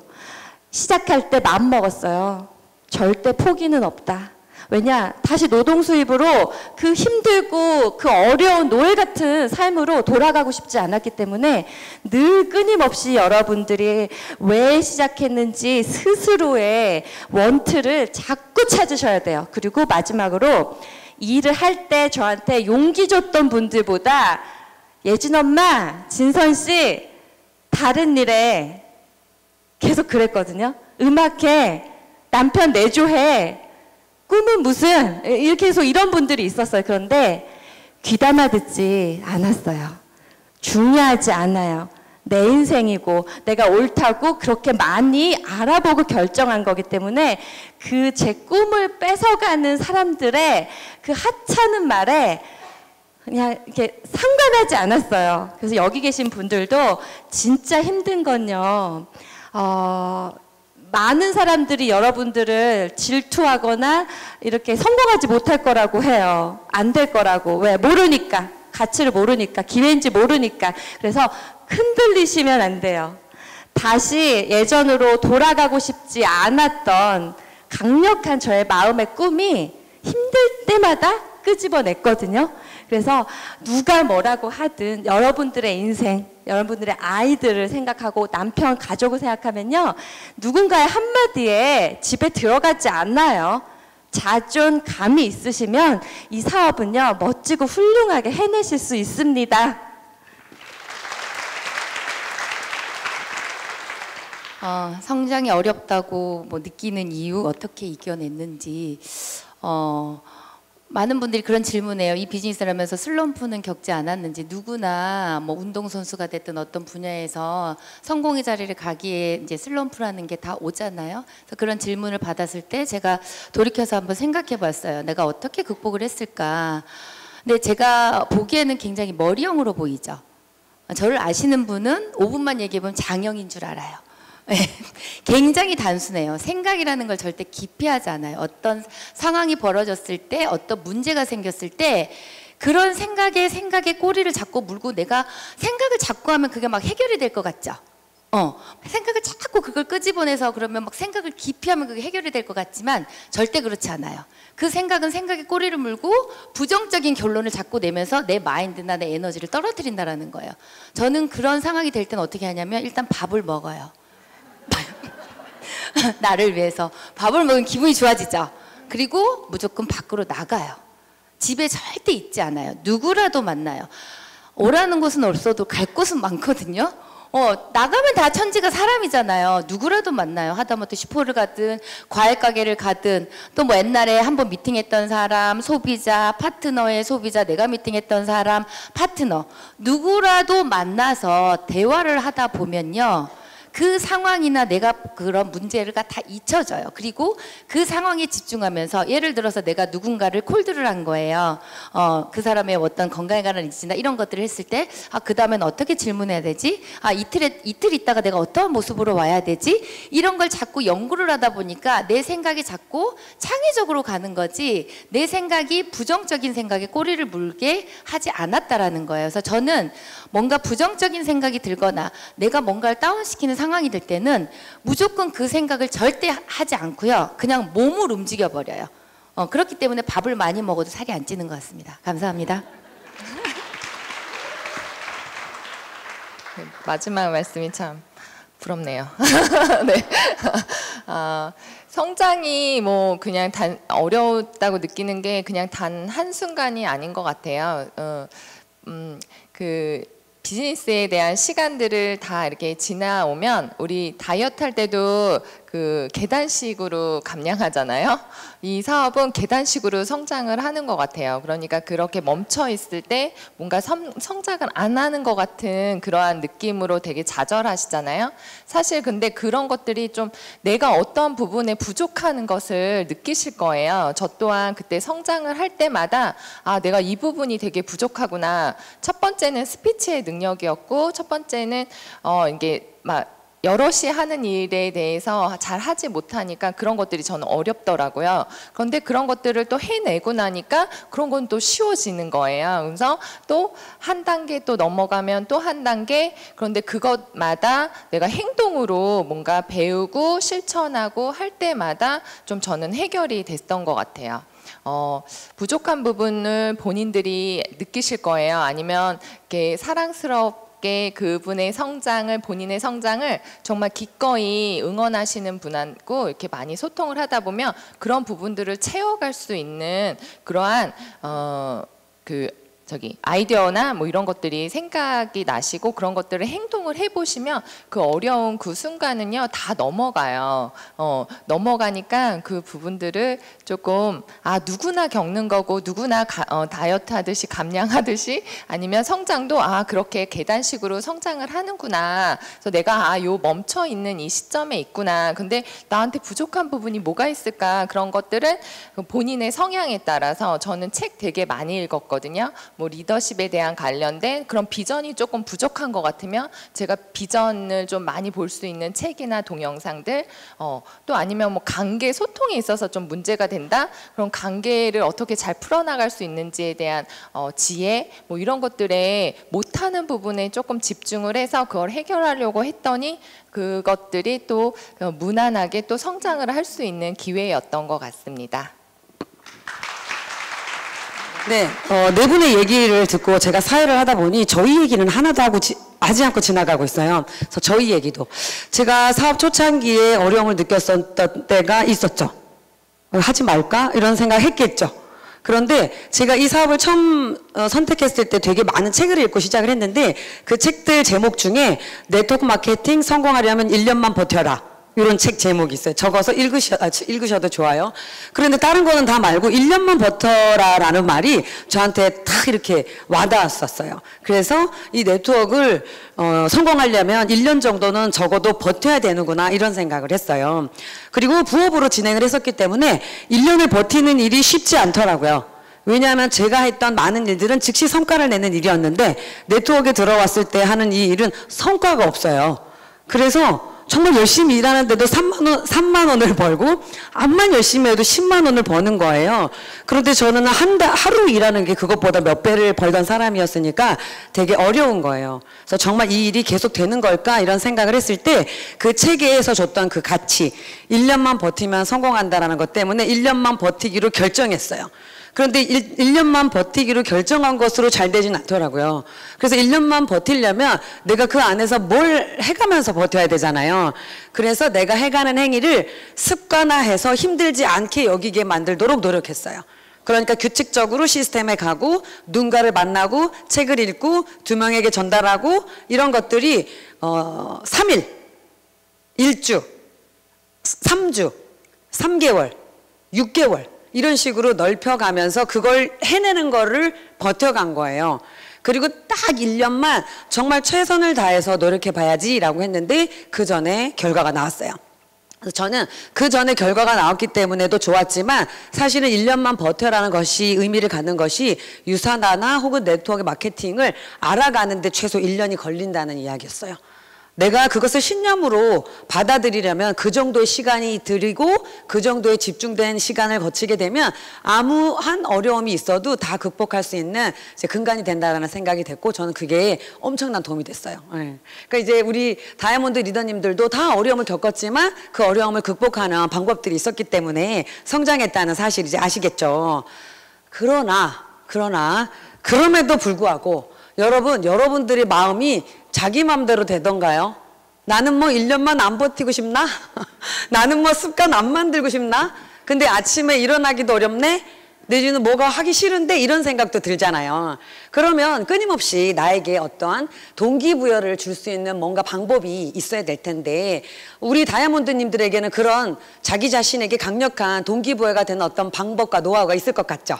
시작할 때 마음 먹었어요. 절대 포기는 없다. 왜냐? 다시 노동 수입으로 그 힘들고 그 어려운 노예 같은 삶으로 돌아가고 싶지 않았기 때문에 늘 끊임없이 여러분들이 왜 시작했는지 스스로의 원트를 자꾸 찾으셔야 돼요. 그리고 마지막으로 이 일을 할 때 저한테 용기 줬던 분들보다 예진 엄마, 진선 씨 다른 일에 계속 그랬거든요. 음악해, 남편 내조해, 꿈은 무슨, 이렇게 해서 이런 분들이 있었어요. 그런데 귀담아 듣지 않았어요. 중요하지 않아요. 내 인생이고 내가 옳다고 그렇게 많이 알아보고 결정한 거기 때문에 그 제 꿈을 뺏어가는 사람들의 그 하찮은 말에 그냥 이렇게 상관하지 않았어요. 그래서 여기 계신 분들도 진짜 힘든 건요. 많은 사람들이 여러분들을 질투하거나 이렇게 성공하지 못할 거라고 해요. 안 될 거라고. 왜? 모르니까. 가치를 모르니까. 기회인지 모르니까. 그래서 흔들리시면 안 돼요. 다시 예전으로 돌아가고 싶지 않았던 강력한 저의 마음의 꿈이 힘들 때마다 끄집어냈거든요. 그래서 누가 뭐라고 하든 여러분들의 인생, 여러분들의 아이들을 생각하고 남편, 가족을 생각하면요. 누군가의 한마디에 집에 들어가지 않나요? 자존감이 있으시면 이 사업은요. 멋지고 훌륭하게 해내실 수 있습니다. 성장이 어렵다고 뭐 느끼는 이유, 어떻게 이겨냈는지 많은 분들이 그런 질문해요. 이 비즈니스를 하면서 슬럼프는 겪지 않았는지. 누구나 뭐 운동선수가 됐든 어떤 분야에서 성공의 자리를 가기에 이제 슬럼프라는 게 다 오잖아요. 그래서 그런 질문을 받았을 때 제가 돌이켜서 한번 생각해 봤어요. 내가 어떻게 극복을 했을까. 근데 제가 보기에는 굉장히 머리형으로 보이죠. 저를 아시는 분은 5분만 얘기해보면 장형인 줄 알아요. 굉장히 단순해요. 생각이라는 걸 절대 기피하지 않아요. 어떤 상황이 벌어졌을 때, 어떤 문제가 생겼을 때 그런 생각에 꼬리를 자꾸 물고 내가 생각을 자꾸 하면 그게 막 해결이 될 것 같죠? 생각을 자꾸 그걸 끄집어내서 그러면 막 생각을 기피하면 그게 해결이 될 것 같지만 절대 그렇지 않아요. 그 생각은 생각에 꼬리를 물고 부정적인 결론을 자꾸 내면서 내 마인드나 내 에너지를 떨어뜨린다는 거예요. 저는 그런 상황이 될 때는 어떻게 하냐면 일단 밥을 먹어요. 나를 위해서 밥을 먹으면 기분이 좋아지죠. 그리고 무조건 밖으로 나가요. 집에 절대 있지 않아요. 누구라도 만나요. 오라는 곳은 없어도 갈 곳은 많거든요. 나가면 다 천지가 사람이잖아요. 누구라도 만나요. 하다못해 슈퍼를 가든 과일 가게를 가든 또 뭐 옛날에 한번 미팅했던 사람, 소비자, 파트너의 소비자, 내가 미팅했던 사람, 파트너 누구라도 만나서 대화를 하다 보면요. 그 상황이나 내가 그런 문제가 다 잊혀져요. 그리고 그 상황에 집중하면서 예를 들어서 내가 누군가를 콜드를 한 거예요. 그 사람의 어떤 건강에 관한 이슈나 이런 것들을 했을 때 그 다음엔 어떻게 질문해야 되지? 이틀 있다가 내가 어떠한 모습으로 와야 되지? 이런 걸 자꾸 연구를 하다 보니까 내 생각이 자꾸 창의적으로 가는 거지 내 생각이 부정적인 생각에 꼬리를 물게 하지 않았다라는 거예요. 그래서 저는 뭔가 부정적인 생각이 들거나 내가 뭔가를 다운시키는 상황이 될 때는 무조건 그 생각을 절대 하지 않고요. 그냥 몸을 움직여 버려요. 그렇기 때문에 밥을 많이 먹어도 살이 안 찌는 것 같습니다. 감사합니다. 마지막 말씀이 참 부럽네요. 네. 성장이 뭐 그냥 어려웠다고 느끼는 게 그냥 단 한순간이 아닌 것 같아요. 그 비즈니스에 대한 시간들을 다 이렇게 지나오면 우리 다이어트 할 때도 그 계단식으로 감량하잖아요. 이 사업은 계단식으로 성장을 하는 것 같아요. 그러니까 그렇게 멈춰 있을 때 뭔가 성장을 안 하는 것 같은 그러한 느낌으로 되게 좌절하시잖아요. 사실 근데 그런 것들이 좀 내가 어떤 부분에 부족하는 것을 느끼실 거예요. 저 또한 그때 성장을 할 때마다 내가 이 부분이 되게 부족하구나. 첫 번째는 스피치의 능력이었고 첫 번째는 이게 막 여럿이 하는 일에 대해서 잘 하지 못하니까 그런 것들이 저는 어렵더라고요. 그런데 그런 것들을 또 해내고 나니까 그런 건 또 쉬워지는 거예요. 그래서 또 한 단계 또 넘어가면 또 한 단계, 그런데 그것마다 내가 행동으로 뭔가 배우고 실천하고 할 때마다 좀 저는 해결이 됐던 것 같아요. 부족한 부분을 본인들이 느끼실 거예요. 아니면 이렇게 그분의 성장을, 본인의 성장을 정말 기꺼이 응원하시는 분하고 이렇게 많이 소통을 하다 보면 그런 부분들을 채워갈 수 있는 그러한 아이디어나 뭐 이런 것들이 생각이 나시고 그런 것들을 행동을 해보시면 그 어려운 그 순간은요 다 넘어가요. 넘어가니까 그 부분들을 조금 누구나 겪는 거고 누구나 다이어트 하듯이 감량하듯이 아니면 성장도 그렇게 계단식으로 성장을 하는구나. 그래서 내가 요 멈춰 있는 이 시점에 있구나. 근데 나한테 부족한 부분이 뭐가 있을까? 그런 것들은 본인의 성향에 따라서 저는 책 되게 많이 읽었거든요. 뭐 리더십에 대한 관련된 그런 비전이 조금 부족한 것 같으면 제가 비전을 좀 많이 볼 수 있는 책이나 동영상들, 또 아니면 뭐 관계 소통에 있어서 좀 문제가 된다, 그럼 관계를 어떻게 잘 풀어나갈 수 있는지에 대한 지혜, 뭐 이런 것들에 못하는 부분에 조금 집중을 해서 그걸 해결하려고 했더니 그것들이 또 무난하게 또 성장을 할 수 있는 기회였던 것 같습니다. 네, 네 분의 얘기를 듣고 제가 사회를 하다 보니 저희 얘기는 하나도 하지 않고 지나가고 있어요. 그래서 저희 얘기도. 제가 사업 초창기에 어려움을 느꼈었던 때가 있었죠. 하지 말까? 이런 생각 했겠죠. 그런데 제가 이 사업을 처음 선택했을 때 되게 많은 책을 읽고 시작을 했는데 그 책들 제목 중에 네트워크 마케팅 성공하려면 1년만 버텨라. 이런 책 제목이 있어요. 적어서 읽으셔도 좋아요. 그런데 다른 거는 다 말고 1년만 버텨라라는 말이 저한테 딱 이렇게 와닿았었어요. 그래서 이 네트워크를 성공하려면 1년 정도는 적어도 버텨야 되는구나 이런 생각을 했어요. 그리고 부업으로 진행을 했었기 때문에 1년을 버티는 일이 쉽지 않더라고요. 왜냐하면 제가 했던 많은 일들은 즉시 성과를 내는 일이었는데 네트워크에 들어왔을 때 하는 이 일은 성과가 없어요. 그래서 정말 열심히 일하는데도 3만 원을 벌고 암만 열심히 해도 10만 원을 버는 거예요. 그런데 저는 하루 일하는 게 그것보다 몇 배를 벌던 사람이었으니까 되게 어려운 거예요. 그래서 정말 이 일이 계속 되는 걸까 이런 생각을 했을 때 그 책에서 줬던 그 가치 1년만 버티면 성공한다라는 것 때문에 1년만 버티기로 결정했어요. 그런데 1년만 버티기로 결정한 것으로 잘 되진 않더라고요. 그래서 1년만 버티려면 내가 그 안에서 뭘 해가면서 버텨야 되잖아요. 그래서 내가 해가는 행위를 습관화해서 힘들지 않게 여기게 만들도록 노력했어요. 그러니까 규칙적으로 시스템에 가고 누군가를 만나고 책을 읽고 2명에게 전달하고 이런 것들이 3일, 1주, 3주, 3개월, 6개월 이런 식으로 넓혀가면서 그걸 해내는 거를 버텨간 거예요. 그리고 딱 1년만 정말 최선을 다해서 노력해 봐야지라고 했는데 그 전에 결과가 나왔어요. 그래서 저는 그 전에 결과가 나왔기 때문에도 좋았지만 사실은 1년만 버텨라는 것이 의미를 갖는 것이 유산화나 혹은 네트워크 마케팅을 알아가는데 최소 1년이 걸린다는 이야기였어요. 내가 그것을 신념으로 받아들이려면 그 정도의 시간이 들이고 그 정도의 집중된 시간을 거치게 되면 아무한 어려움이 있어도 다 극복할 수 있는 이제 근간이 된다라는 생각이 됐고 저는 그게 엄청난 도움이 됐어요. 네. 그러니까 이제 우리 다이아몬드 리더님들도 다 어려움을 겪었지만 그 어려움을 극복하는 방법들이 있었기 때문에 성장했다는 사실 이제 아시겠죠. 그럼에도 불구하고 여러분들의 마음이 자기 마음대로 되던가요? 나는 뭐 1년만 안 버티고 싶나? 나는 뭐 습관 안 만들고 싶나? 근데 아침에 일어나기도 어렵네? 내지는 뭐가 하기 싫은데? 이런 생각도 들잖아요. 그러면 끊임없이 나에게 어떠한 동기부여를 줄 수 있는 뭔가 방법이 있어야 될 텐데 우리 다이아몬드님들에게는 그런 자기 자신에게 강력한 동기부여가 되는 어떤 방법과 노하우가 있을 것 같죠?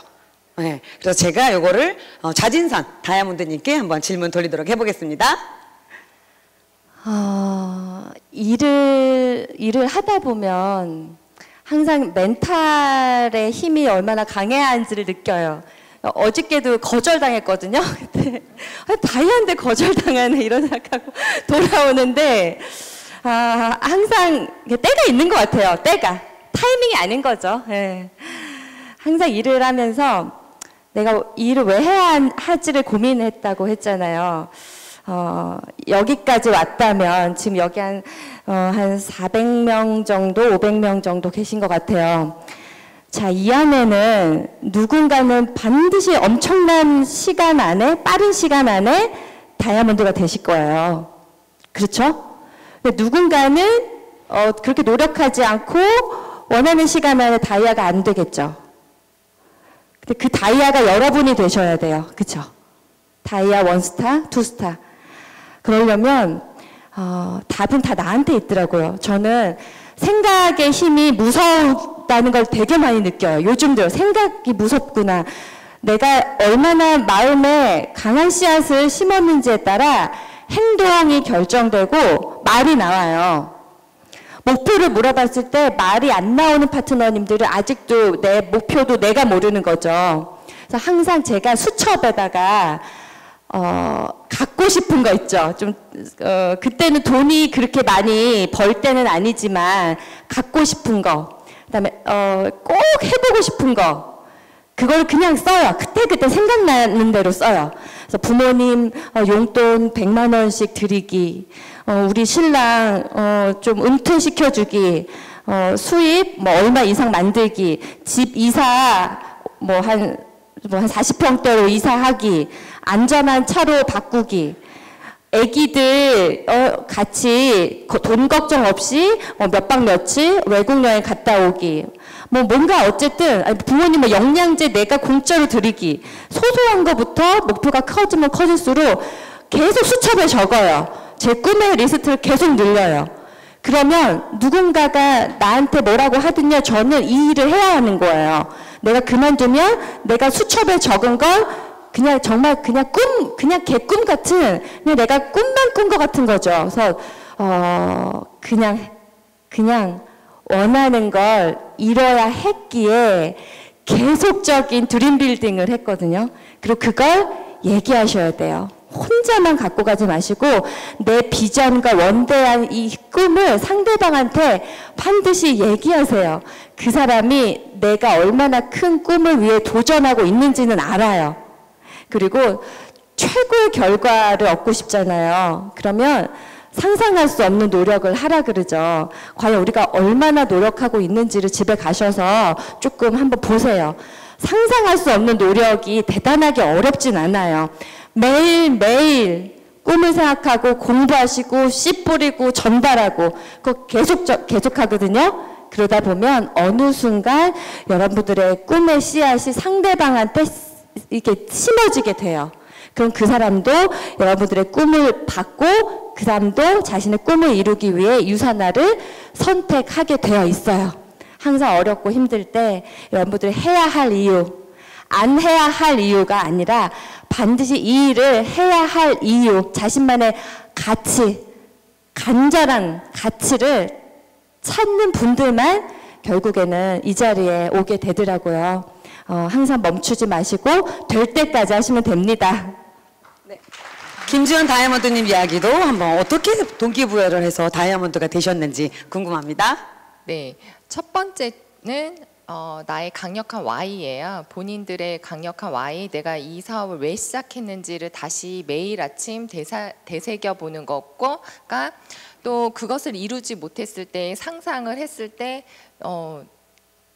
네, 그래서 제가 요거를 자진선 다이아몬드님께 한번 질문 돌리도록 해보겠습니다. 일을 하다 보면 항상 멘탈의 힘이 얼마나 강해야한지를 느껴요. 어저께도 거절당했거든요. 근데 다이아인데 거절당하네 이런 생각하고 돌아오는데 항상 때가 있는 것 같아요. 때가 타이밍이 아닌 거죠. 네. 항상 일을 하면서 내가 일을 왜 해야 할지를 고민했다고 했잖아요. 여기까지 왔다면 지금 여기 한 400명 정도, 500명 정도 계신 것 같아요. 자, 이 안에는 누군가는 반드시 엄청난 시간 안에, 빠른 시간 안에 다이아몬드가 되실 거예요. 그렇죠? 근데 누군가는 그렇게 노력하지 않고 원하는 시간 안에 다이아가 안 되겠죠. 근데 그 다이아가 여러분이 되셔야 돼요. 그렇죠? 다이아 1스타, 2스타. 그러려면 답은 다 나한테 있더라고요. 저는 생각의 힘이 무섭다는 걸 되게 많이 느껴요. 요즘도 생각이 무섭구나. 내가 얼마나 마음에 강한 씨앗을 심었는지에 따라 행동이 결정되고 말이 나와요. 목표를 물어봤을 때 말이 안 나오는 파트너님들은 아직도 내 목표도 내가 모르는 거죠. 그래서 항상 제가 수첩에다가 갖고 싶은 거 있죠. 좀 그때는 돈이 그렇게 많이 벌 때는 아니지만 갖고 싶은 거, 그다음에 꼭 해보고 싶은 거, 그걸 그냥 써요. 그때 생각나는 대로 써요. 그래서 부모님 용돈 100만 원씩 드리기, 우리 신랑 좀 은퇴시켜주기, 수입 뭐 얼마 이상 만들기, 집 이사 한 40평대로 이사하기, 안전한 차로 바꾸기, 애기들 같이 돈 걱정 없이 몇 박 며칠 외국 여행 갔다 오기, 뭐 뭔가 어쨌든 부모님 뭐 영양제 내가 공짜로 드리기, 소소한 거부터 목표가 커지면 커질수록 계속 수첩에 적어요. 제 꿈의 리스트를 계속 늘려요. 그러면 누군가가 나한테 뭐라고 하든요, 저는 이 일을 해야 하는 거예요. 내가 그만두면 내가 수첩에 적은 걸 그냥 정말 그냥 개꿈 같은, 그냥 내가 꿈만 꾼 것 같은 거죠. 그래서 그냥 원하는 걸 이뤄야 했기에 계속적인 드림빌딩을 했거든요. 그리고 그걸 얘기하셔야 돼요. 혼자만 갖고 가지 마시고 내 비전과 원대한 이 꿈을 상대방한테 반드시 얘기하세요. 그 사람이 내가 얼마나 큰 꿈을 위해 도전하고 있는지는 알아요. 그리고 최고의 결과를 얻고 싶잖아요. 그러면 상상할 수 없는 노력을 하라 그러죠. 과연 우리가 얼마나 노력하고 있는지를 집에 가셔서 조금 한번 보세요. 상상할 수 없는 노력이 대단하게 어렵진 않아요. 매일매일 꿈을 생각하고 공부하시고 씨 뿌리고 전달하고 그거 계속 하거든요. 그러다 보면 어느 순간 여러분들의 꿈의 씨앗이 상대방한테 이렇게 심어지게 돼요. 그럼 그 사람도 여러분들의 꿈을 받고 그 사람도 자신의 꿈을 이루기 위해 유산화를 선택하게 되어 있어요. 항상 어렵고 힘들 때 여러분들이 해야 할 이유, 안 해야 할 이유가 아니라 반드시 이 일을 해야 할 이유, 자신만의 가치, 간절한 가치를 찾는 분들만 결국에는 이 자리에 오게 되더라고요. 항상 멈추지 마시고 될 때까지 하시면 됩니다. 네. 김주현 다이아몬드님 이야기도 한번 어떻게 동기부여를 해서 다이아몬드가 되셨는지 궁금합니다. 네, 첫 번째는 나의 강력한 Y예요. 본인들의 강력한 Y, 내가 이 사업을 왜 시작했는지를 다시 매일 아침 되새겨 보는 것과 또 그것을 이루지 못했을 때 상상을 했을 때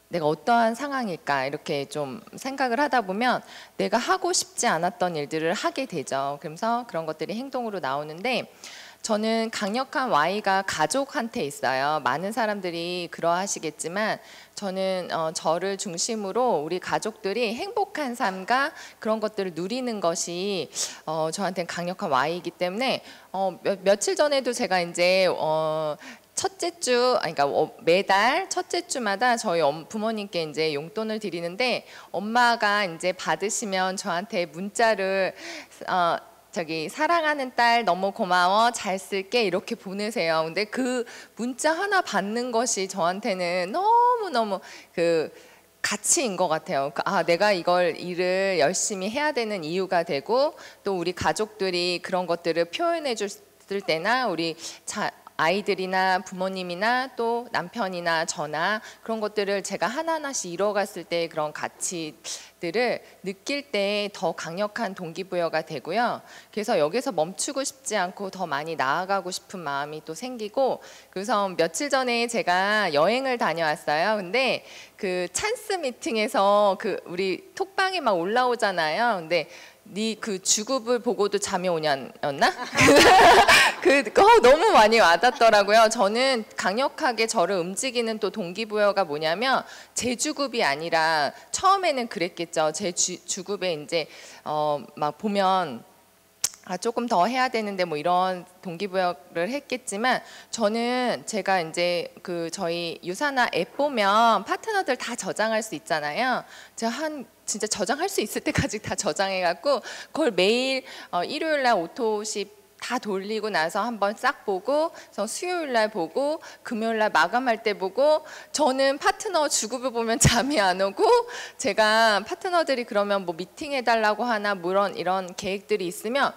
내가 어떠한 상황일까 이렇게 좀 생각을 하다 보면 내가 하고 싶지 않았던 일들을 하게 되죠. 그러면서 그런 것들이 행동으로 나오는데 저는 강력한 Y가 가족한테 있어요. 많은 사람들이 그러하시겠지만 저는 저를 중심으로 우리 가족들이 행복한 삶과 그런 것들을 누리는 것이 저한테는 강력한 Y이기 때문에 며칠 전에도 제가 이제 첫째 주, 그러니까 매달 첫째 주마다 저희 부모님께 이제 용돈을 드리는데 엄마가 이제 받으시면 저한테 문자를 사랑하는 딸 너무 고마워 잘 쓸게 이렇게 보내세요. 근데 그 문자 하나 받는 것이 저한테는 너무너무 그 가치인 것 같아요. 내가 일을 열심히 해야 되는 이유가 되고 또 우리 가족들이 그런 것들을 표현해 줬을 때나 우리 아이들이나 부모님이나 또 남편이나 저나 그런 것들을 제가 하나하나씩 이뤄갔을 때 그런 가치들을 느낄 때 더 강력한 동기부여가 되고요. 그래서 여기서 멈추고 싶지 않고 더 많이 나아가고 싶은 마음이 또 생기고, 그래서 며칠 전에 제가 여행을 다녀왔어요. 근데 그 찬스 미팅에서 우리 톡방에 막 올라오잖아요. 근데 네 그 주급을 보고도 잠이 오냐였나? 너무 많이 와닿더라고요. 저는 강력하게 저를 움직이는 또 동기부여가 뭐냐면 제 주급이 아니라 처음에는 그랬겠죠. 제 주급에 이제 막 보면 조금 더 해야 되는데 뭐 이런 동기부여를 했겠지만 저는 제가 이제 저희 유산화 앱 보면 파트너들 다 저장할 수 있잖아요. 제가 진짜 저장할 수 있을 때까지 다 저장해갖고 그걸 매일 일요일 날 오토십 다 돌리고 나서 한번 싹 보고, 그래서 수요일 날 보고, 금요일 날 마감할 때 보고, 저는 파트너 주급을 보면 잠이 안 오고, 제가 파트너들이 그러면 뭐 미팅 해달라고 하나 뭐 이런 계획들이 있으면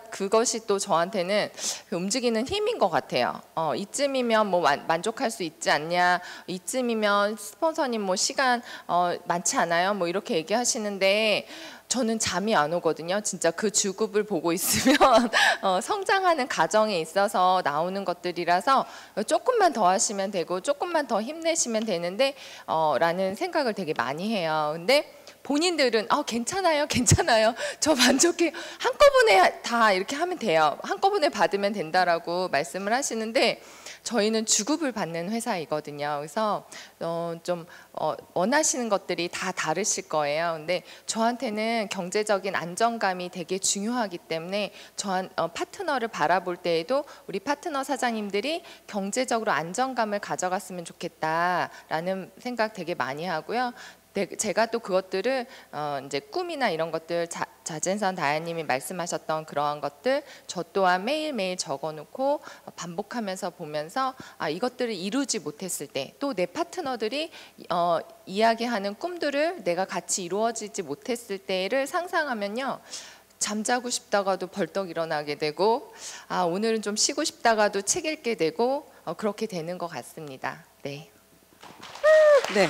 그것이 또 저한테는 움직이는 힘인 것 같아요. 이쯤이면 뭐 만족할 수 있지 않냐, 이쯤이면 스폰서님 뭐 시간 많지 않아요, 뭐 이렇게 얘기하시는데 저는 잠이 안 오거든요. 진짜 그 주급을 보고 있으면 성장하는 과정에 있어서 나오는 것들이라서 조금만 더 하시면 되고 조금만 더 힘내시면 되는데 라는 생각을 되게 많이 해요. 근데 본인들은 괜찮아요, 괜찮아요, 저 만족해, 한꺼번에 다 이렇게 하면 돼요, 한꺼번에 받으면 된다라고 말씀을 하시는데 저희는 주급을 받는 회사이거든요. 그래서 좀 원하시는 것들이 다 다르실 거예요. 근데 저한테는 경제적인 안정감이 되게 중요하기 때문에 파트너를 바라볼 때에도 우리 파트너 사장님들이 경제적으로 안정감을 가져갔으면 좋겠다라는 생각 되게 많이 하고요. 제가 또 그것들을 이제 꿈이나 이런 것들 자진선 다야님이 말씀하셨던 그러한 것들 저 또한 매일매일 적어놓고 반복하면서 보면서 이것들을 이루지 못했을 때 또 내 파트너들이 이야기하는 꿈들을 내가 같이 이루어지지 못했을 때를 상상하면요, 잠자고 싶다가도 벌떡 일어나게 되고 오늘은 좀 쉬고 싶다가도 책 읽게 되고 그렇게 되는 것 같습니다. 네. 네.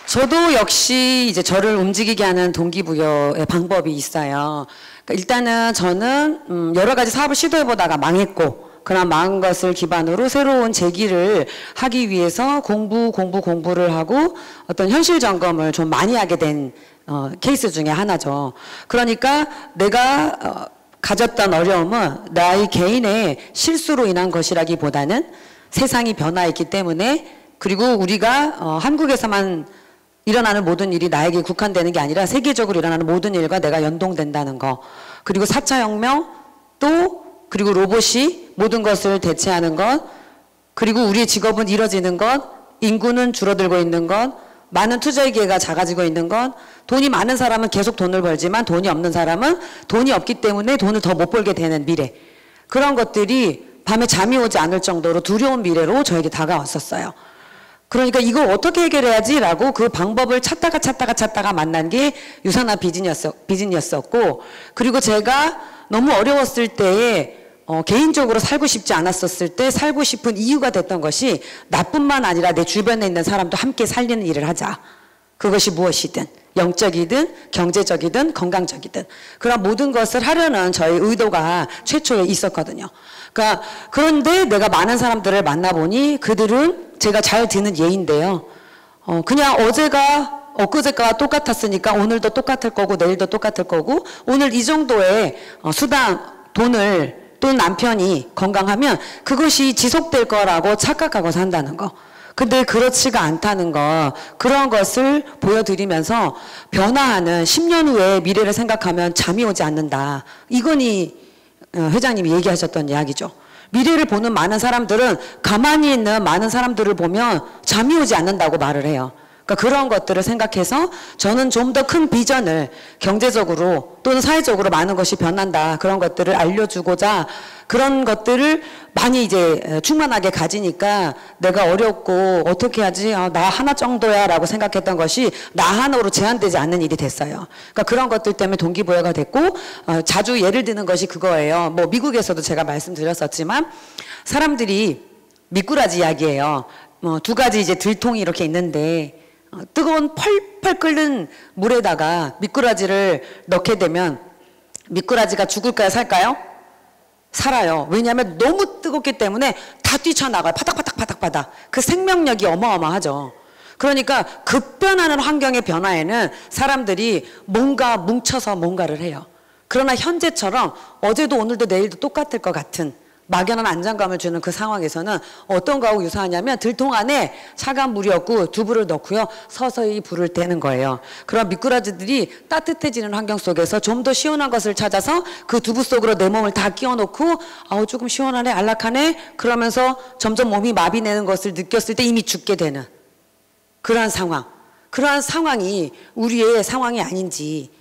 저도 역시 이제 저를 움직이게 하는 동기부여의 방법이 있어요. 그러니까 일단은 저는 여러 가지 사업을 시도해보다가 망했고, 그런 망한 것을 기반으로 새로운 재기를 하기 위해서 공부를 하고 어떤 현실 점검을 좀 많이 하게 된 케이스 중에 하나죠. 그러니까 내가 가졌던 어려움은 나의 개인의 실수로 인한 것이라기보다는 세상이 변화했기 때문에, 그리고 우리가 한국에서만 일어나는 모든 일이 나에게 국한되는 게 아니라 세계적으로 일어나는 모든 일과 내가 연동된다는 거, 그리고 4차 혁명, 그리고 로봇이 모든 것을 대체하는 것, 그리고 우리의 직업은 잃어지는 것, 인구는 줄어들고 있는 것, 많은 투자의 기회가 작아지고 있는 것, 돈이 많은 사람은 계속 돈을 벌지만 돈이 없는 사람은 돈이 없기 때문에 돈을 더 못 벌게 되는 미래, 그런 것들이 밤에 잠이 오지 않을 정도로 두려운 미래로 저에게 다가왔었어요. 그러니까 이걸 어떻게 해결해야지 라고 그 방법을 찾다가 만난 게 유산화 비진이었었고, 그리고 제가 너무 어려웠을 때에 개인적으로 살고 싶지 않았었을 때 살고 싶은 이유가 됐던 것이 나뿐만 아니라 내 주변에 있는 사람도 함께 살리는 일을 하자. 그것이 무엇이든 영적이든 경제적이든 건강적이든 그런 모든 것을 하려는 저의 의도가 최초에 있었거든요. 그러니까 그런데 내가 많은 사람들을 만나보니 그들은 제가 잘 드는 예인데요, 그냥 어제가 엊그제가 똑같았으니까 오늘도 똑같을 거고 내일도 똑같을 거고, 오늘 이 정도의 수당, 돈을, 또는 남편이 건강하면 그것이 지속될 거라고 착각하고 산다는 거. 근데 그렇지가 않다는 거, 그런 것을 보여드리면서 변화하는 10년 후의 미래를 생각하면 잠이 오지 않는다. 이건희 회장님이 얘기하셨던 이야기죠. 미래를 보는 많은 사람들은 가만히 있는 많은 사람들을 보면 잠이 오지 않는다고 말을 해요. 그러니까 그런 것들을 생각해서 저는 좀 더 큰 비전을, 경제적으로 또는 사회적으로 많은 것이 변한다, 그런 것들을 알려주고자 그런 것들을 많이 이제 충만하게 가지니까 내가 어렵고 어떻게 하지, 나 하나 정도야 라고 생각했던 것이 나 하나로 제한되지 않는 일이 됐어요. 그러니까 그런 것들 때문에 동기부여가 됐고, 자주 예를 드는 것이 그거예요. 뭐 미국에서도 제가 말씀드렸었지만 사람들이 미꾸라지 이야기예요. 두 가지 이제 들통이 이렇게 있는데 뜨거운 펄펄 끓는 물에다가 미꾸라지를 넣게 되면 미꾸라지가 죽을까요, 살까요? 살아요. 왜냐하면 너무 뜨겁기 때문에 다 뛰쳐나가요. 파닥파닥. 그 생명력이 어마어마하죠. 그러니까 급변하는 환경의 변화에는 사람들이 뭔가 뭉쳐서 뭔가를 해요. 그러나 현재처럼 어제도 오늘도 내일도 똑같을 것 같은 막연한 안정감을 주는 그 상황에서는 어떤 거하고 유사하냐면 들통 안에 차가운 물이었고 두부를 넣고요, 서서히 불을 떼는 거예요. 그럼 미꾸라지들이 따뜻해지는 환경 속에서 좀 더 시원한 것을 찾아서 그 두부 속으로 내 몸을 다 끼워 놓고 조금 시원하네, 안락하네 그러면서 점점 몸이 마비내는 것을 느꼈을 때 이미 죽게 되는 그러한 상황, 그러한 상황이 우리의 상황이 아닌지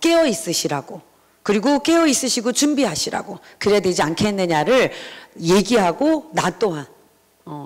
깨어 있으시라고, 그리고 깨어 있으시고 준비하시라고 그래야 되지 않겠느냐를 얘기하고 나 또한